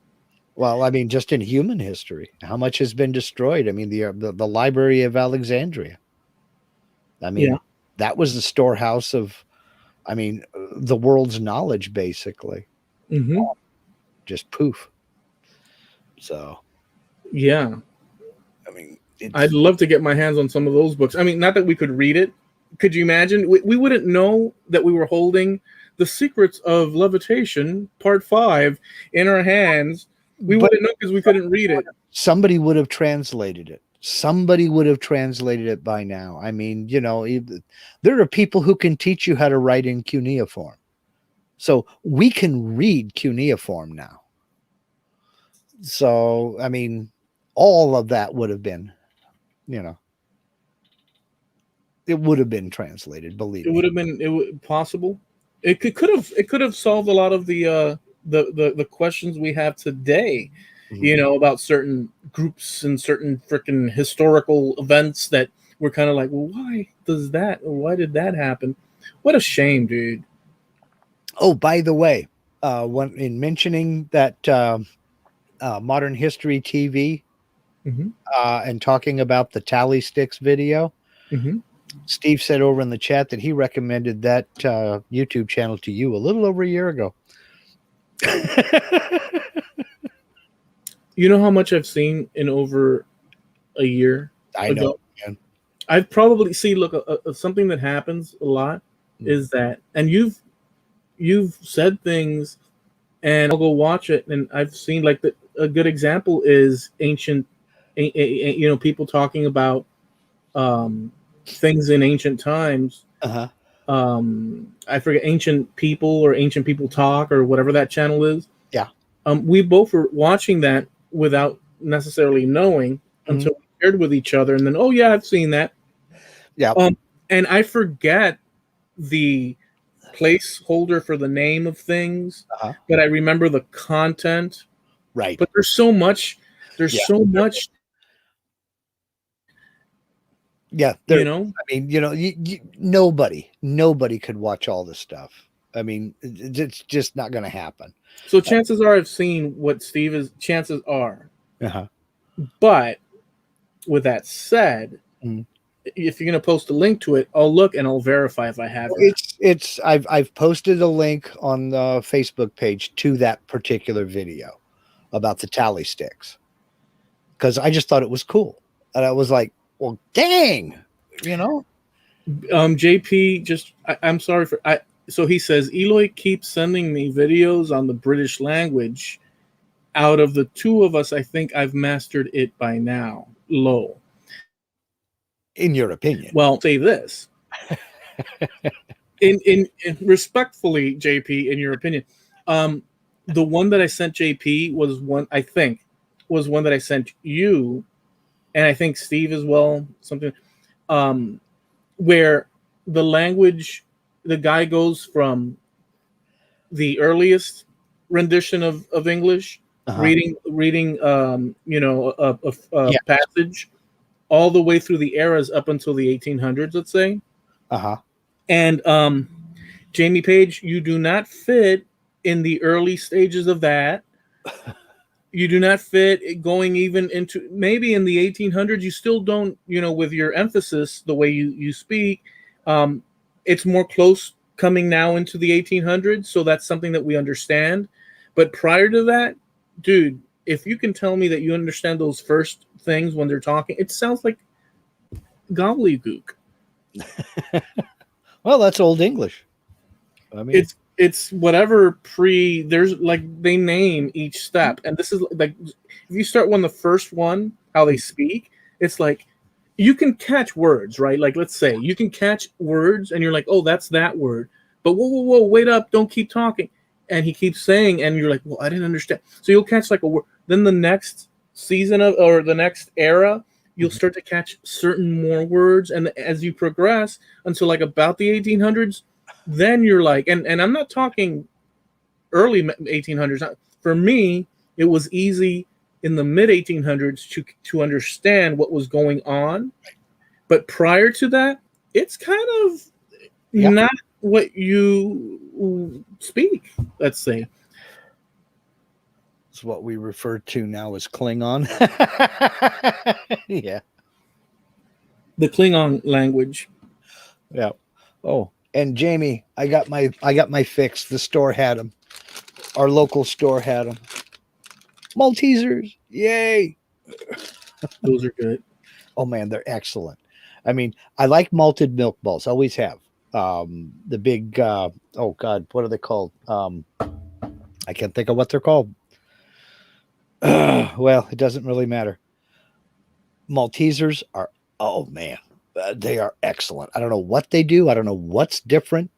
Well, I mean, just in human history, how much has been destroyed? I mean, the Library of Alexandria. I mean, that was the storehouse of, the world's knowledge, basically. Just poof. So,
yeah.
I mean,
I'd love to get my hands on some of those books. I mean, not that we could read it. Could you imagine? We wouldn't know that we were holding The Secrets of Levitation, Part 5, in our hands. We wouldn't know because we couldn't read it.
Somebody would have translated it. Somebody would have translated it by now. I mean, there are people who can teach you how to write in cuneiform. So we can read cuneiform now. So, I mean, all of that would have been, it would have been translated, believe me.
It would have been possible. It could have solved a lot of the questions we have today, about certain groups and certain freaking historical events that we're kind of like, well, why did that happen? What a shame, dude.
Oh, by the way, in mentioning that Modern History TV and talking about the Tally Sticks video, Steve said over in the chat that he recommended that YouTube channel to you a little over a year ago.
You know how much I've seen in over a year
I know,
man. I've probably something that happens a lot is that, and you've said things, and I'll go watch it, and I've seen like a good example is ancient, people talking about things in ancient times. I forget, Ancient People or Ancient People Talk or whatever that channel is.
Yeah.
We both were watching that without necessarily knowing until we shared with each other, and then, oh yeah, I've seen that.
Yeah.
And I forget the placeholder for the name of things, but I remember the content.
Right.
But there's so much. So much.
Yeah. I mean, nobody could watch all this stuff. I mean, it's just not going to happen.
So chances are I've seen what Steve is. Chances are. But with that said, if you're going to post a link to it, I'll look and I'll verify if I have it.
I've posted a link on the Facebook page to that particular video about the Tally Sticks. because I just thought it was cool. And I was like, well, dang,
JP, I'm sorry so he says Eloy keeps sending me videos on the British language. Out of the two of us, I think I've mastered it by now. Low.
In your opinion.
Well, say this. in respectfully, JP, in your opinion, the one that I sent JP was one that I sent you, and I think Steve as well, something where the language, the guy goes from the earliest rendition of English, reading a passage, all the way through the eras up until the 1800s, let's say. And Jamie Page, you do not fit in the early stages of that. You do not fit going even into maybe in the 1800s. You still don't, with your emphasis, the way you speak, it's more close coming now into the 1800s. So that's something that we understand. But prior to that, dude, if you can tell me that you understand those first things when they're talking, it sounds like gobbledygook.
Well, that's Old English. I mean,
it's whatever there's like they name each step, and this is like if you start the first one, how they speak, it's like you can catch words, right? Like let's say you can catch words, and you're like, oh, that's that word, but whoa, wait up, don't keep talking, and he keeps saying, and you're like, well, I didn't understand. So you'll catch like a word. Then the next season or the next era, you'll start to catch certain more words, and as you progress until like about the 1800s. Then you're like, and I'm not talking early 1800s. For me, it was easy in the mid 1800s to understand what was going on. But prior to that, it's kind of not what you speak, let's say.
It's what we refer to now as Klingon. Yeah.
The Klingon language.
Yeah. Oh. And Jamie, I got my fix. The store had them. Our local store had them. Maltesers, yay!
Those are good.
Oh man, they're excellent. I mean, I like malted milk balls. Always have. The big. Oh God, what are they called? I can't think of what they're called. Well, it doesn't really matter. Maltesers are. Oh man. They are excellent. I don't know what they do. I don't know what's different,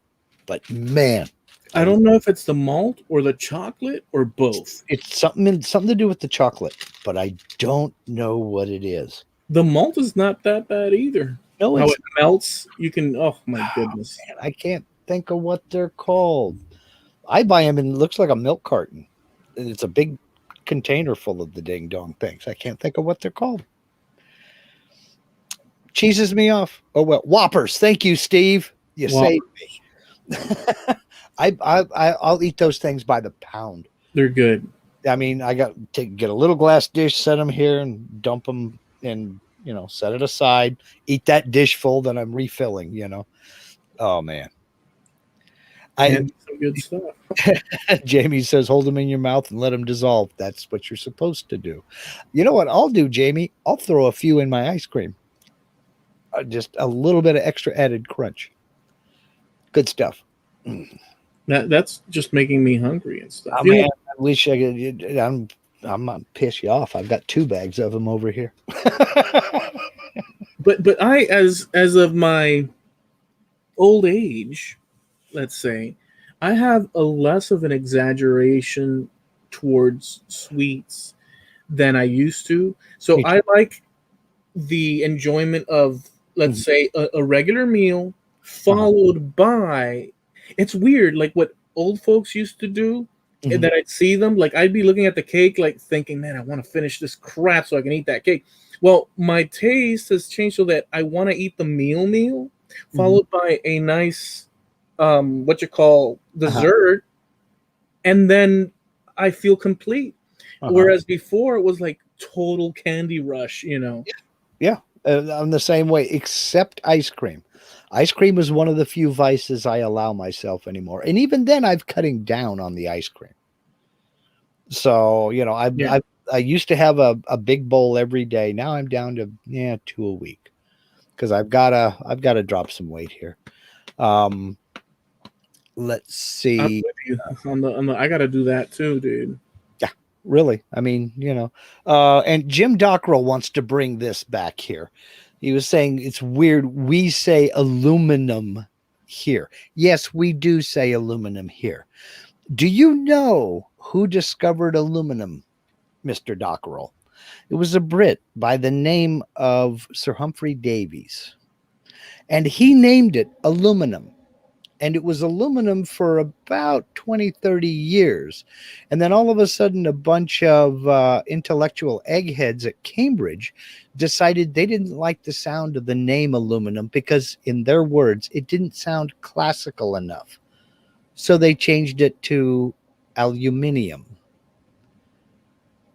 but man,
I don't know if it's the malt or the chocolate or both.
It's something to do with the chocolate, but I don't know what it is.
The malt is not that bad either.
No,
how it melts. You can. Oh my goodness!
Man, I can't think of what they're called. I buy them and it looks like a milk carton. And it's a big container full of the ding dong things. I can't think of what they're called. Cheeses me off. Oh well, Whoppers. Thank you, Steve. You saved me. I'll eat those things by the pound.
They're good.
I mean, I got to get a little glass dish, set them here, and dump them, and set it aside. Eat that dish full, then I'm refilling. Oh man,
some good stuff.
Jamie says, hold them in your mouth and let them dissolve. That's what you're supposed to do. You know what I'll do, Jamie? I'll throw a few in my ice cream. Just a little bit of extra added crunch. Good stuff.
That's just making me hungry and stuff.
I mean, I wish I could. I'm not piss you off. I've got 2 bags of them over here.
but I, as of my old age, let's say, I have a less of an exaggeration towards sweets than I used to. So I like the enjoyment of, let's say, a regular meal followed by, it's weird, like what old folks used to do, and that I'd see them, like I'd be looking at the cake, like thinking, man, I want to finish this crap so I can eat that cake. Well, my taste has changed so that I want to eat the meal followed by a nice, what you call dessert, and then I feel complete. Whereas before it was like total candy rush,
Yeah, I'm the same way, except ice cream. Ice cream is one of the few vices I allow myself anymore. And even then, I'm cutting down on the ice cream. So, I used to have a big bowl every day. Now I'm down to 2 a week because I've gotta drop some weight here. Let's
I'm
see.
with you on the I gotta do that too, dude.
Yeah, really. I mean, and Jim Dockrell wants to bring this back here. He was saying it's weird. We say aluminum here. Yes, we do say aluminum here. Do you know who discovered aluminum, Mr. Dockrell? It was a Brit by the name of Sir Humphrey Davies. And he named it aluminum. And it was aluminum for about 20, 30 years. And then all of a sudden, a bunch of intellectual eggheads at Cambridge decided they didn't like the sound of the name aluminum because, in their words, it didn't sound classical enough. So they changed it to aluminium,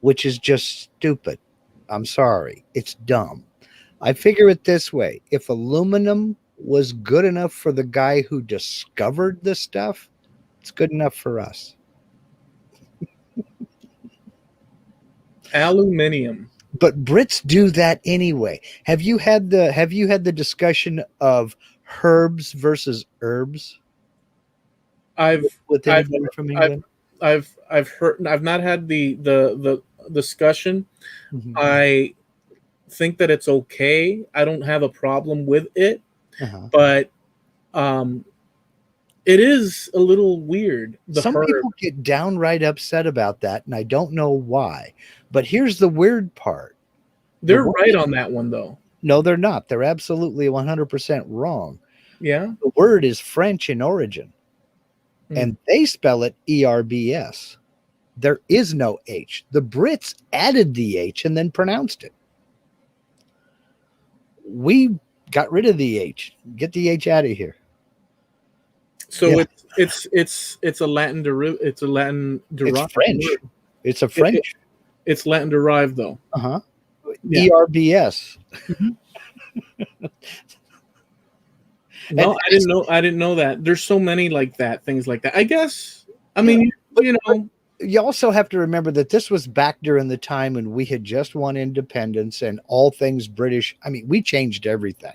which is just stupid. I'm sorry. It's dumb. I figure it this way. If aluminum was good enough for the guy who discovered the stuff, it's good enough for us.
Aluminium.
But Brits do that anyway. Have you had the discussion of herbs versus herbs? With anybody from England?
I've heard. I've not had the discussion.
Mm-hmm.
I think that it's okay. I don't have a problem with it, but it is a little weird. Some
people get downright upset about that, and I don't know why. But here's the weird part.
They're right on that one, though.
No, they're not. They're absolutely 100% wrong.
Yeah.
The word is French in origin, and they spell it ERBS. There is no H. The Brits added the H and then pronounced it. We got rid of the H. Get the H out of here.
So it's a Latin derivative. It's a Latin derived.
It's French. Word. It's a French.
It's Latin derived though.
Yeah. ERBS.
No, I didn't know that. There's so many like that, things like that. I guess. I mean,
you also have to remember that this was back during the time when we had just won independence and all things British. I mean, we changed everything.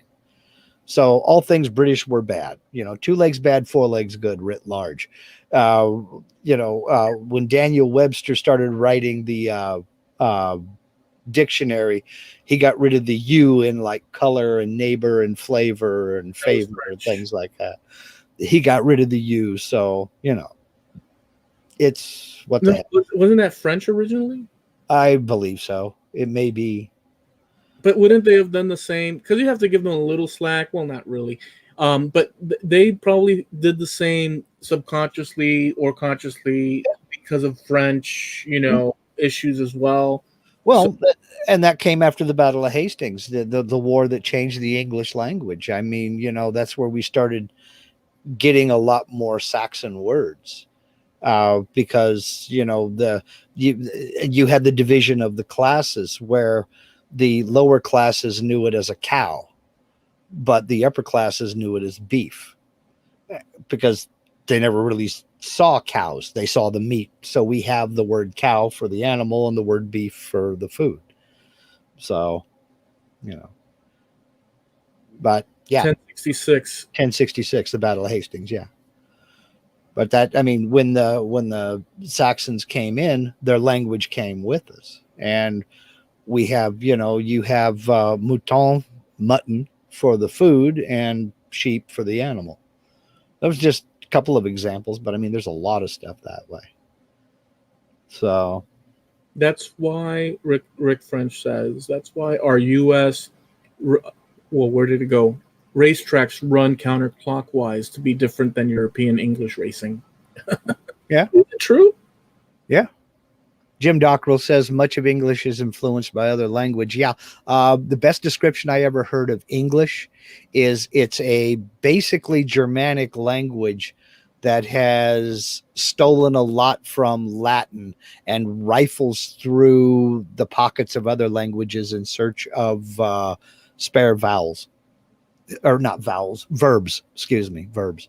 So all things British were bad. 2 legs bad, 4 legs good, writ large. When Daniel Webster started writing the dictionary, he got rid of the U in like color and neighbor and flavor and favor and things like that. He got rid of the U. So, it's what the heck.
Wasn't that French originally?
I believe so. It may be.
But wouldn't they have done the same? Because you have to give them a little slack. Well, not really. But they probably did the same subconsciously or consciously because of French, issues as well.
Well, and that came after the Battle of Hastings, the war that changed the English language. I mean, that's where we started getting a lot more Saxon words. Because you had the division of the classes where the lower classes knew it as a cow, but the upper classes knew it as beef because they never really saw cows. They saw the meat. So we have the word cow for the animal and the word beef for the food. So, but yeah, 1066, the Battle of Hastings. Yeah. But when the Saxons came in, their language came with us. And we have, you have mouton, mutton for the food and sheep for the animal. That was just a couple of examples, but there's a lot of stuff that way. So
that's why Rick French says, that's why our U.S., where did it go? Racetracks run counterclockwise to be different than European English racing.
Yeah.
Is it true?
Yeah. Jim Dockrell says much of English is influenced by other language. Yeah. The best description I ever heard of English is it's a basically Germanic language that has stolen a lot from Latin and rifles through the pockets of other languages in search of spare vowels. Or not vowels, verbs. Excuse me, verbs.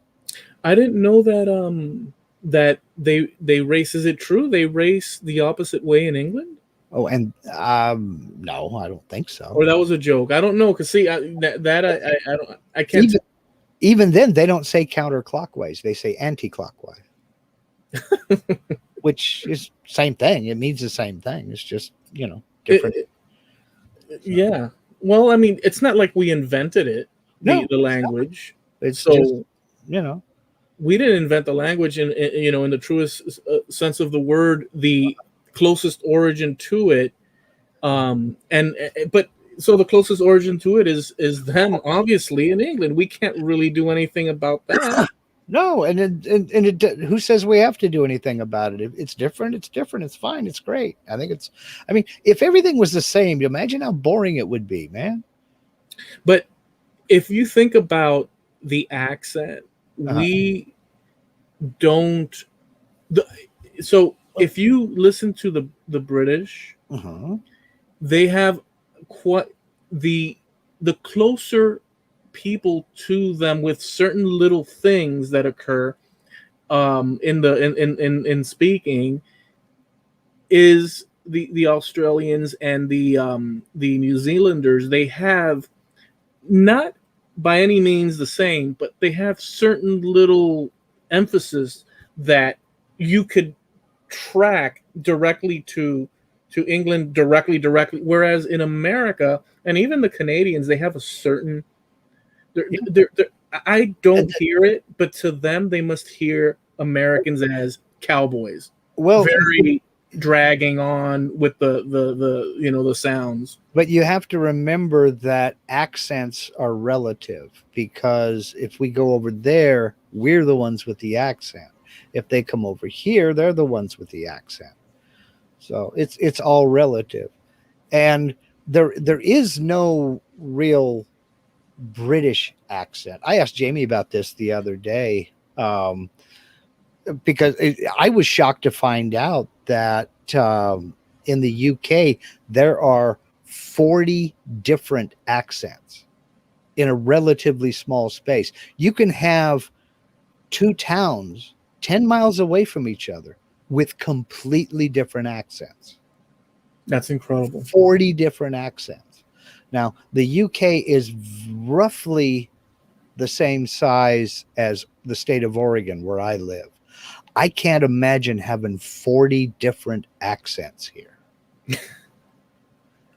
I didn't know that that they race. Is it true they race the opposite way in England?
Oh, and no, I don't think so.
Or that was a joke. I don't know. Cause see, I don't. I can't.
Even then, they don't say counterclockwise. They say anti-clockwise, which is same thing. It means the same thing. It's just different.
Yeah. Well, I mean, it's not like we invented it. The language.
It's
so
just,
we didn't invent the language in the truest sense of the word. The closest origin to it, but so the closest origin to it is them, obviously, in England. We can't really do anything about that.
No, and who says we have to do anything about it? If it's different, it's different. It's fine. It's great. I mean, if everything was the same, imagine how boring it would be, man.
But if you think about the accent, we don't. So if you listen to the British, they have quite the closer people to them with certain little things that occur in speaking is the Australians and the New Zealanders. They have not by any means the same, but they have certain little emphasis that you could track directly to England directly. Whereas in America and even the Canadians, they have a certain. I don't hear it, but to them, they must hear Americans as cowboys.
Well,
very dragging on with the sounds.
But you have to remember that accents are relative, because if we go over there, we're the ones with the accent. If they come over here, they're the ones with the accent. So it's all relative, and there is no real British accent. I asked Jamie about this the other day, because I was shocked to find out that in the UK there are 40 different accents in a relatively small space. You can have two towns 10 miles away from each other with completely different accents.
That's incredible.
40 different accents. Now, the UK is roughly the same size as the state of Oregon, where I live. I can't imagine having 40 different accents here.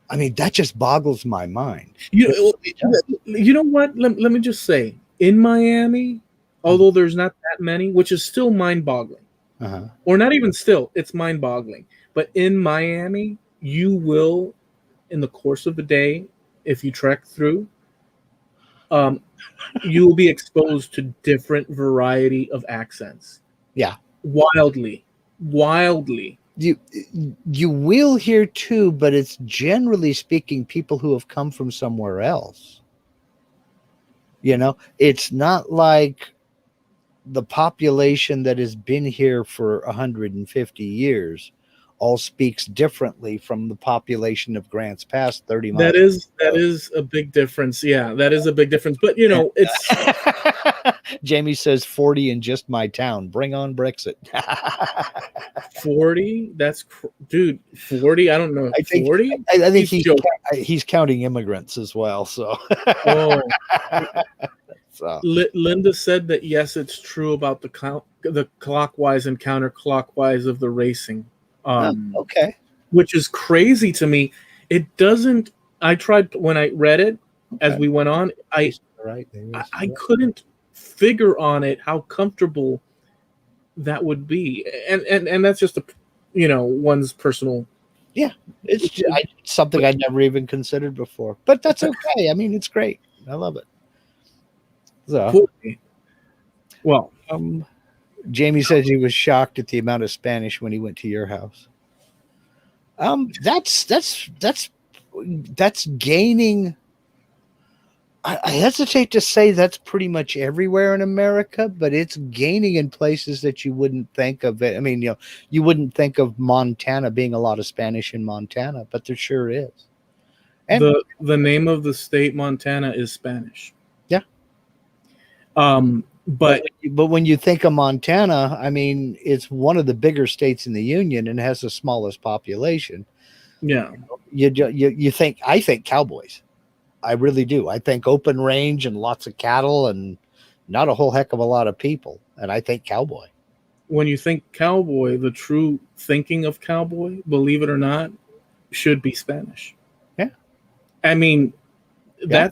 I mean, that just boggles my mind.
You know what? Let me just say, in Miami, although there's not that many, which is still mind-boggling, or not even still, it's mind-boggling. But in Miami, you will, in the course of the day, if you trek through, you will be exposed to different variety of accents.
Yeah.
Wildly.
You will hear too, but it's generally speaking people who have come from somewhere else. It's not like the population that has been here for 150 years all speaks differently from the population of Grants Pass 30 miles.
That is a big difference. Yeah, that is a big difference. But it's
Jamie says 40 in just my town. Bring on Brexit.
40? That's dude, 40? I don't know. 40?
I think he's counting immigrants as well, so. So.
Linda said that yes, it's true about the clockwise and counterclockwise of the racing.
Okay.
Which is crazy to me. It doesn't. I tried when I read it as we went on. I couldn't figure on it how comfortable that would be, and that's just one's personal.
Yeah, it's something I'd never even considered before, but that's okay. I mean, it's great. I love it. So,
well,
Jamie says he was shocked at the amount of Spanish when he went to your house. That's gaining. I hesitate to say that's pretty much everywhere in America, but it's gaining in places that you wouldn't think of it. I mean, you wouldn't think of Montana being a lot of Spanish in Montana, but there sure is.
And the name of the state, Montana, is Spanish.
Yeah. But when you think of Montana, I mean, it's one of the bigger states in the union and has the smallest population.
Yeah.
You think, I think cowboys. I really do. I think open range and lots of cattle and not a whole heck of a lot of people. And I think cowboy.
When you think cowboy, the true thinking of cowboy, believe it or not, should be Spanish.
Yeah.
I mean,
Yeah.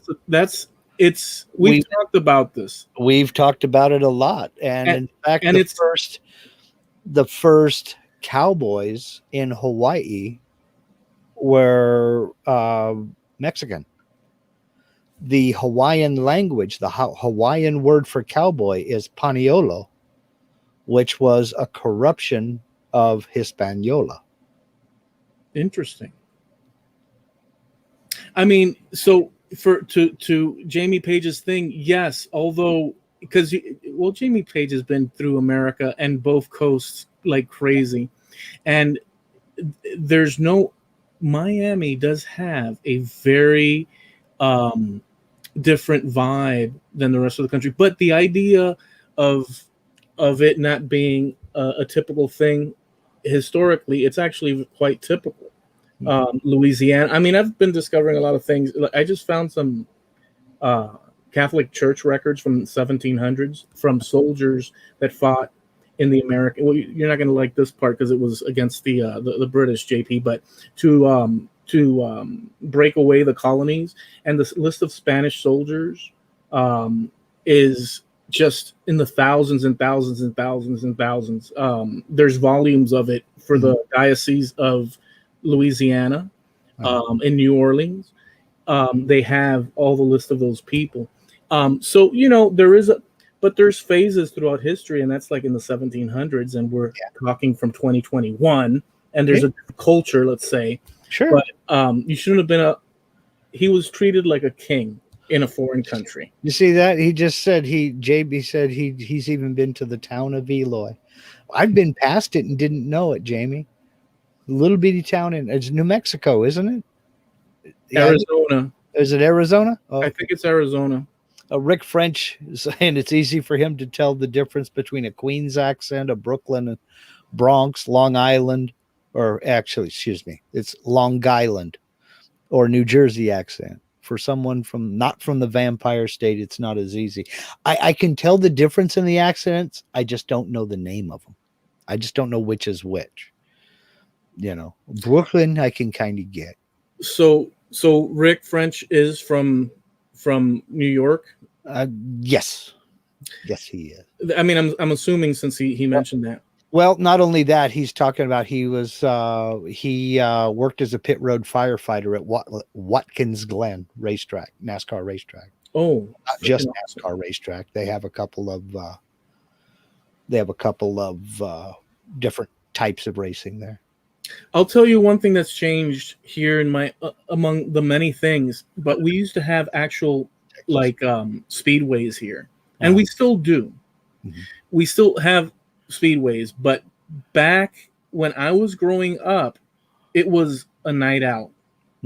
we've talked about this.
We've talked about it a lot. And in fact,
and
the first cowboys in Hawaii were Mexican. The Hawaiian language, the Hawaiian word for cowboy is Paniolo, which was a corruption of Hispaniola.
Interesting. I mean, so to Jamie Page's thing, yes, although Jamie Page has been through America and both coasts like crazy, and Miami does have a very different vibe than the rest of the country, but the idea of it not being a typical thing historically, it's actually quite typical. Louisiana. I mean, I've been discovering a lot of things. I just found some Catholic Church records from the 1700s from soldiers that fought in the American. Well, you're not going to like this part because it was against the British, JP. But to break away the colonies, and the list of Spanish soldiers is just in the thousands and thousands and thousands and thousands. There's volumes of it for the Diocese of Louisiana, in New Orleans. They have all the list of those people. So there's phases throughout history, and that's like in the 1700s, and we're talking from 2021, and there's a culture, let's say.
Sure.
But you shouldn't have been he was treated like a king in a foreign country.
You see that? He just said JB said he's even been to the town of Eloy. I've been past it and didn't know it, Jamie. Little bitty town it's New Mexico, isn't it?
Arizona.
Is it Arizona? Oh.
I think it's Arizona.
Rick French is saying it's easy for him to tell the difference between a Queens accent, a Brooklyn, Bronx, Long Island, or actually, excuse me, it's Long Island or New Jersey accent. For someone not from the Vampire State, it's not as easy. I can tell the difference in the accents. I just don't know the name of them. I just don't know which is which. Brooklyn, I can kind of get.
So Rick French is from New York.
Yes, he is.
I mean, I'm assuming since he mentioned that.
Well, not only that, he's talking about he worked as a pit road firefighter at Watkins Glen racetrack, NASCAR racetrack.
Oh,
not just NASCAR racetrack. They have a couple of different types of racing there.
I'll tell you one thing that's changed here in my among the many things, but we used to have actual speedways here, and we still do. Mm-hmm. We still have speedways, but back when I was growing up, it was a night out,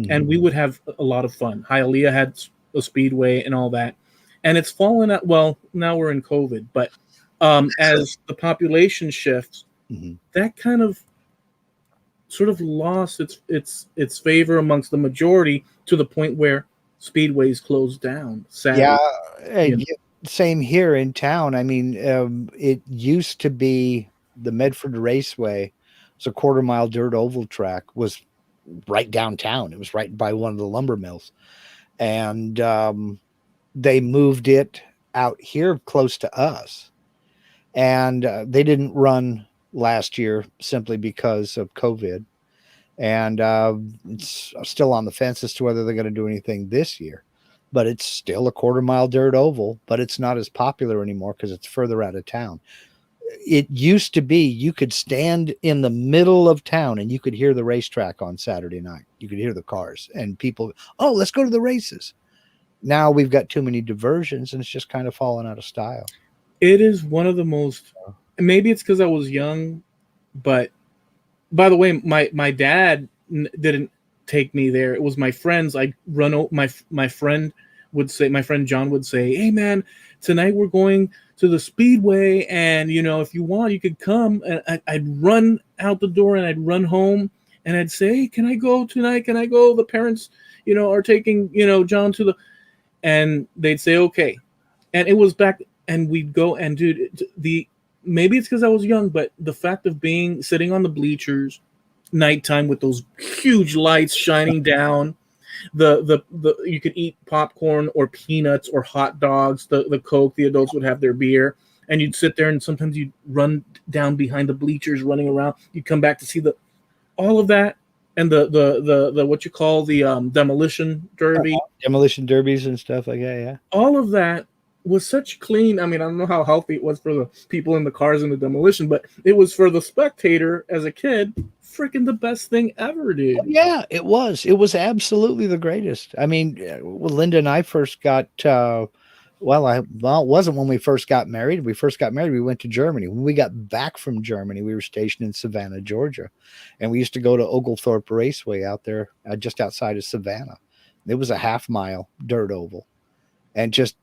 and we would have a lot of fun. Hialeah had a speedway and all that, and it's fallen out. Well, now we're in COVID, but as the population shifts, that kind of sort of lost its favor amongst the majority to the point where speedways closed down. Sadly.
Yeah, same here in town. I mean, it used to be the Medford Raceway. It's a quarter-mile dirt oval track. Was right downtown. It was right by one of the lumber mills, and they moved it out here close to us, and they didn't run last year simply because of COVID, and it's still on the fence as to whether they're going to do anything this year. But it's still a quarter-mile dirt oval, but it's not as popular anymore because it's further out of town. It used to be you could stand in the middle of town and you could hear the racetrack on Saturday night. You could hear the cars and people, oh, let's go to the races. Now we've got too many diversions and it's just kind of fallen out of style.
It is one of the most, maybe it's because I was young, but by the way, my dad didn't take me there. It was my friends. My friend John would say, hey man, tonight we're going to the speedway, and if you want you could come. And I'd run out the door and I'd run home, and I'd say, hey, can I go tonight? Can I go? The parents, are taking, John to the, and they'd say, okay. And it was back, and we'd go, and dude, maybe it's because I was young, but the fact of sitting on the bleachers, nighttime with those huge lights shining down, the you could eat popcorn or peanuts or hot dogs, the Coke, the adults would have their beer, and you'd sit there, and sometimes you'd run down behind the bleachers running around. You'd come back to see all of that, and the what you call the demolition derby,
demolition derbies and stuff like that. Yeah,
all of that was such clean. I mean, I don't know how healthy it was for the people in the cars in the demolition, but it was for the spectator as a kid, freaking the best thing ever, dude.
Yeah, it was. It was absolutely the greatest. I mean, Linda and I first got. It wasn't when we first got married. We first got married, we went to Germany. When we got back from Germany, we were stationed in Savannah, Georgia, and we used to go to Oglethorpe Raceway out there, just outside of Savannah. It was a half-mile dirt oval, and just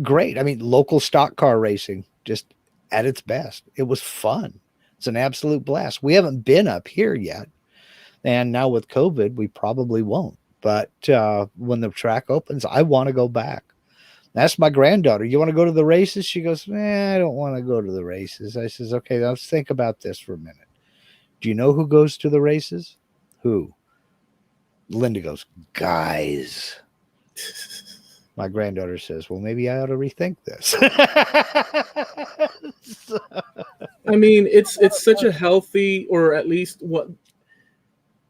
great. I mean, local stock car racing, just at its best. It was fun. It's an absolute blast. We haven't been up here yet, and now with COVID, we probably won't. But when the track opens, I want to go back. That's my granddaughter. You want to go to the races? She goes, I don't want to go to the races. I says, okay, let's think about this for a minute. Do you know who goes to the races? Who? Linda goes, guys. My granddaughter says, well, maybe I ought to rethink this.
I mean, it's such a healthy, or at least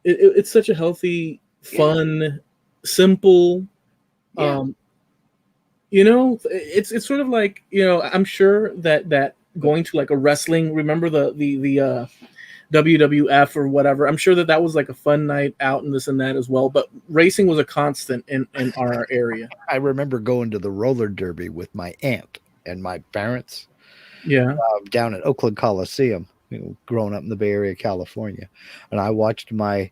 it's such a healthy, fun, simple, it's sort of like, I'm sure that going to like a wrestling, remember the WWF or whatever, I'm sure that was like a fun night out and this and that as well, but racing was a constant in our area.
I remember going to the roller derby with my aunt and my parents down at Oakland Coliseum, growing up in the Bay Area, California, and I watched my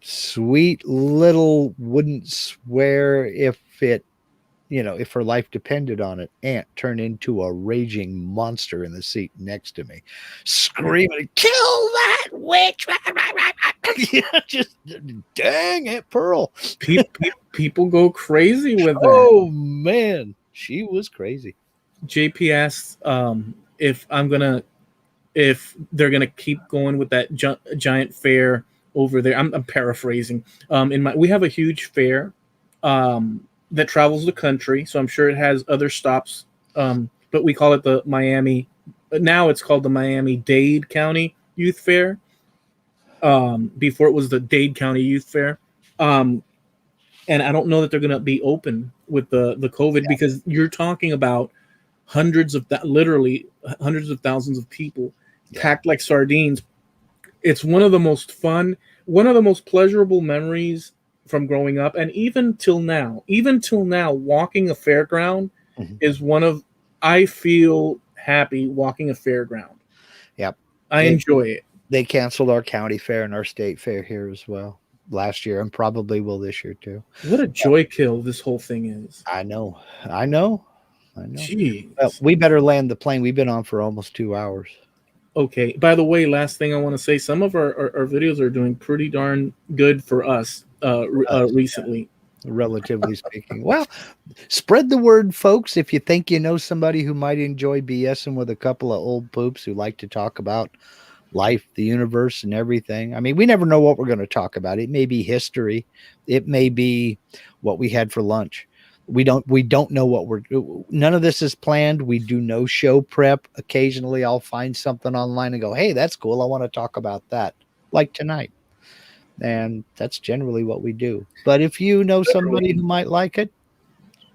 sweet little, wouldn't swear if her life depended on it, aunt turned into a raging monster in the seat next to me, screaming, kill that witch. Just dang it, Pearl.
People go crazy with that.
Oh man, she was crazy.
JP asked if they're gonna keep going with that giant fair over there. I'm paraphrasing. We have a huge fair that travels the country, so I'm sure it has other stops, but we call it the Miami. Now it's called the Miami-Dade County Youth Fair. Before it was the Dade County Youth Fair, and I don't know that they're going to be open with the COVID, because you're talking about literally hundreds of thousands of people packed like sardines. It's one of the most fun, one of the most pleasurable memories from growing up, and even till now, walking a fairground is I feel happy walking a fairground.
Yep.
I enjoy it.
They canceled our county fair and our state fair here as well last year, and probably will this year too.
What a joy kill this whole thing is.
I know.
Jeez.
Well, we better land the plane. We've been on for almost 2 hours.
Okay. By the way, last thing I want to say, some of our videos are doing pretty darn good for us recently.
Relatively speaking. Well, spread the word, folks. If you think you know somebody who might enjoy BSing with a couple of old poops who like to talk about life, the universe, and everything. I mean, we never know what we're going to talk about. It may be history. It may be what we had for lunch. We don't know none of this is planned. We do no show prep. Occasionally I'll find something online and go, hey, that's cool. I want to talk about that, like tonight. And that's generally what we do. But if you know somebody who might like it,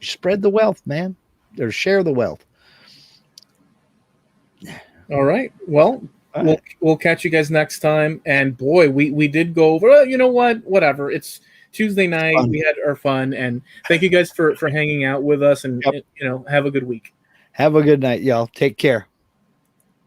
spread the wealth, man, or share the wealth.
All right. Well, we'll catch you guys next time. And boy, we did go over, you know what, whatever. It's Tuesday night. We had our fun, and thank you guys for hanging out with us, and have a good week.
Have a good night, y'all. Take care.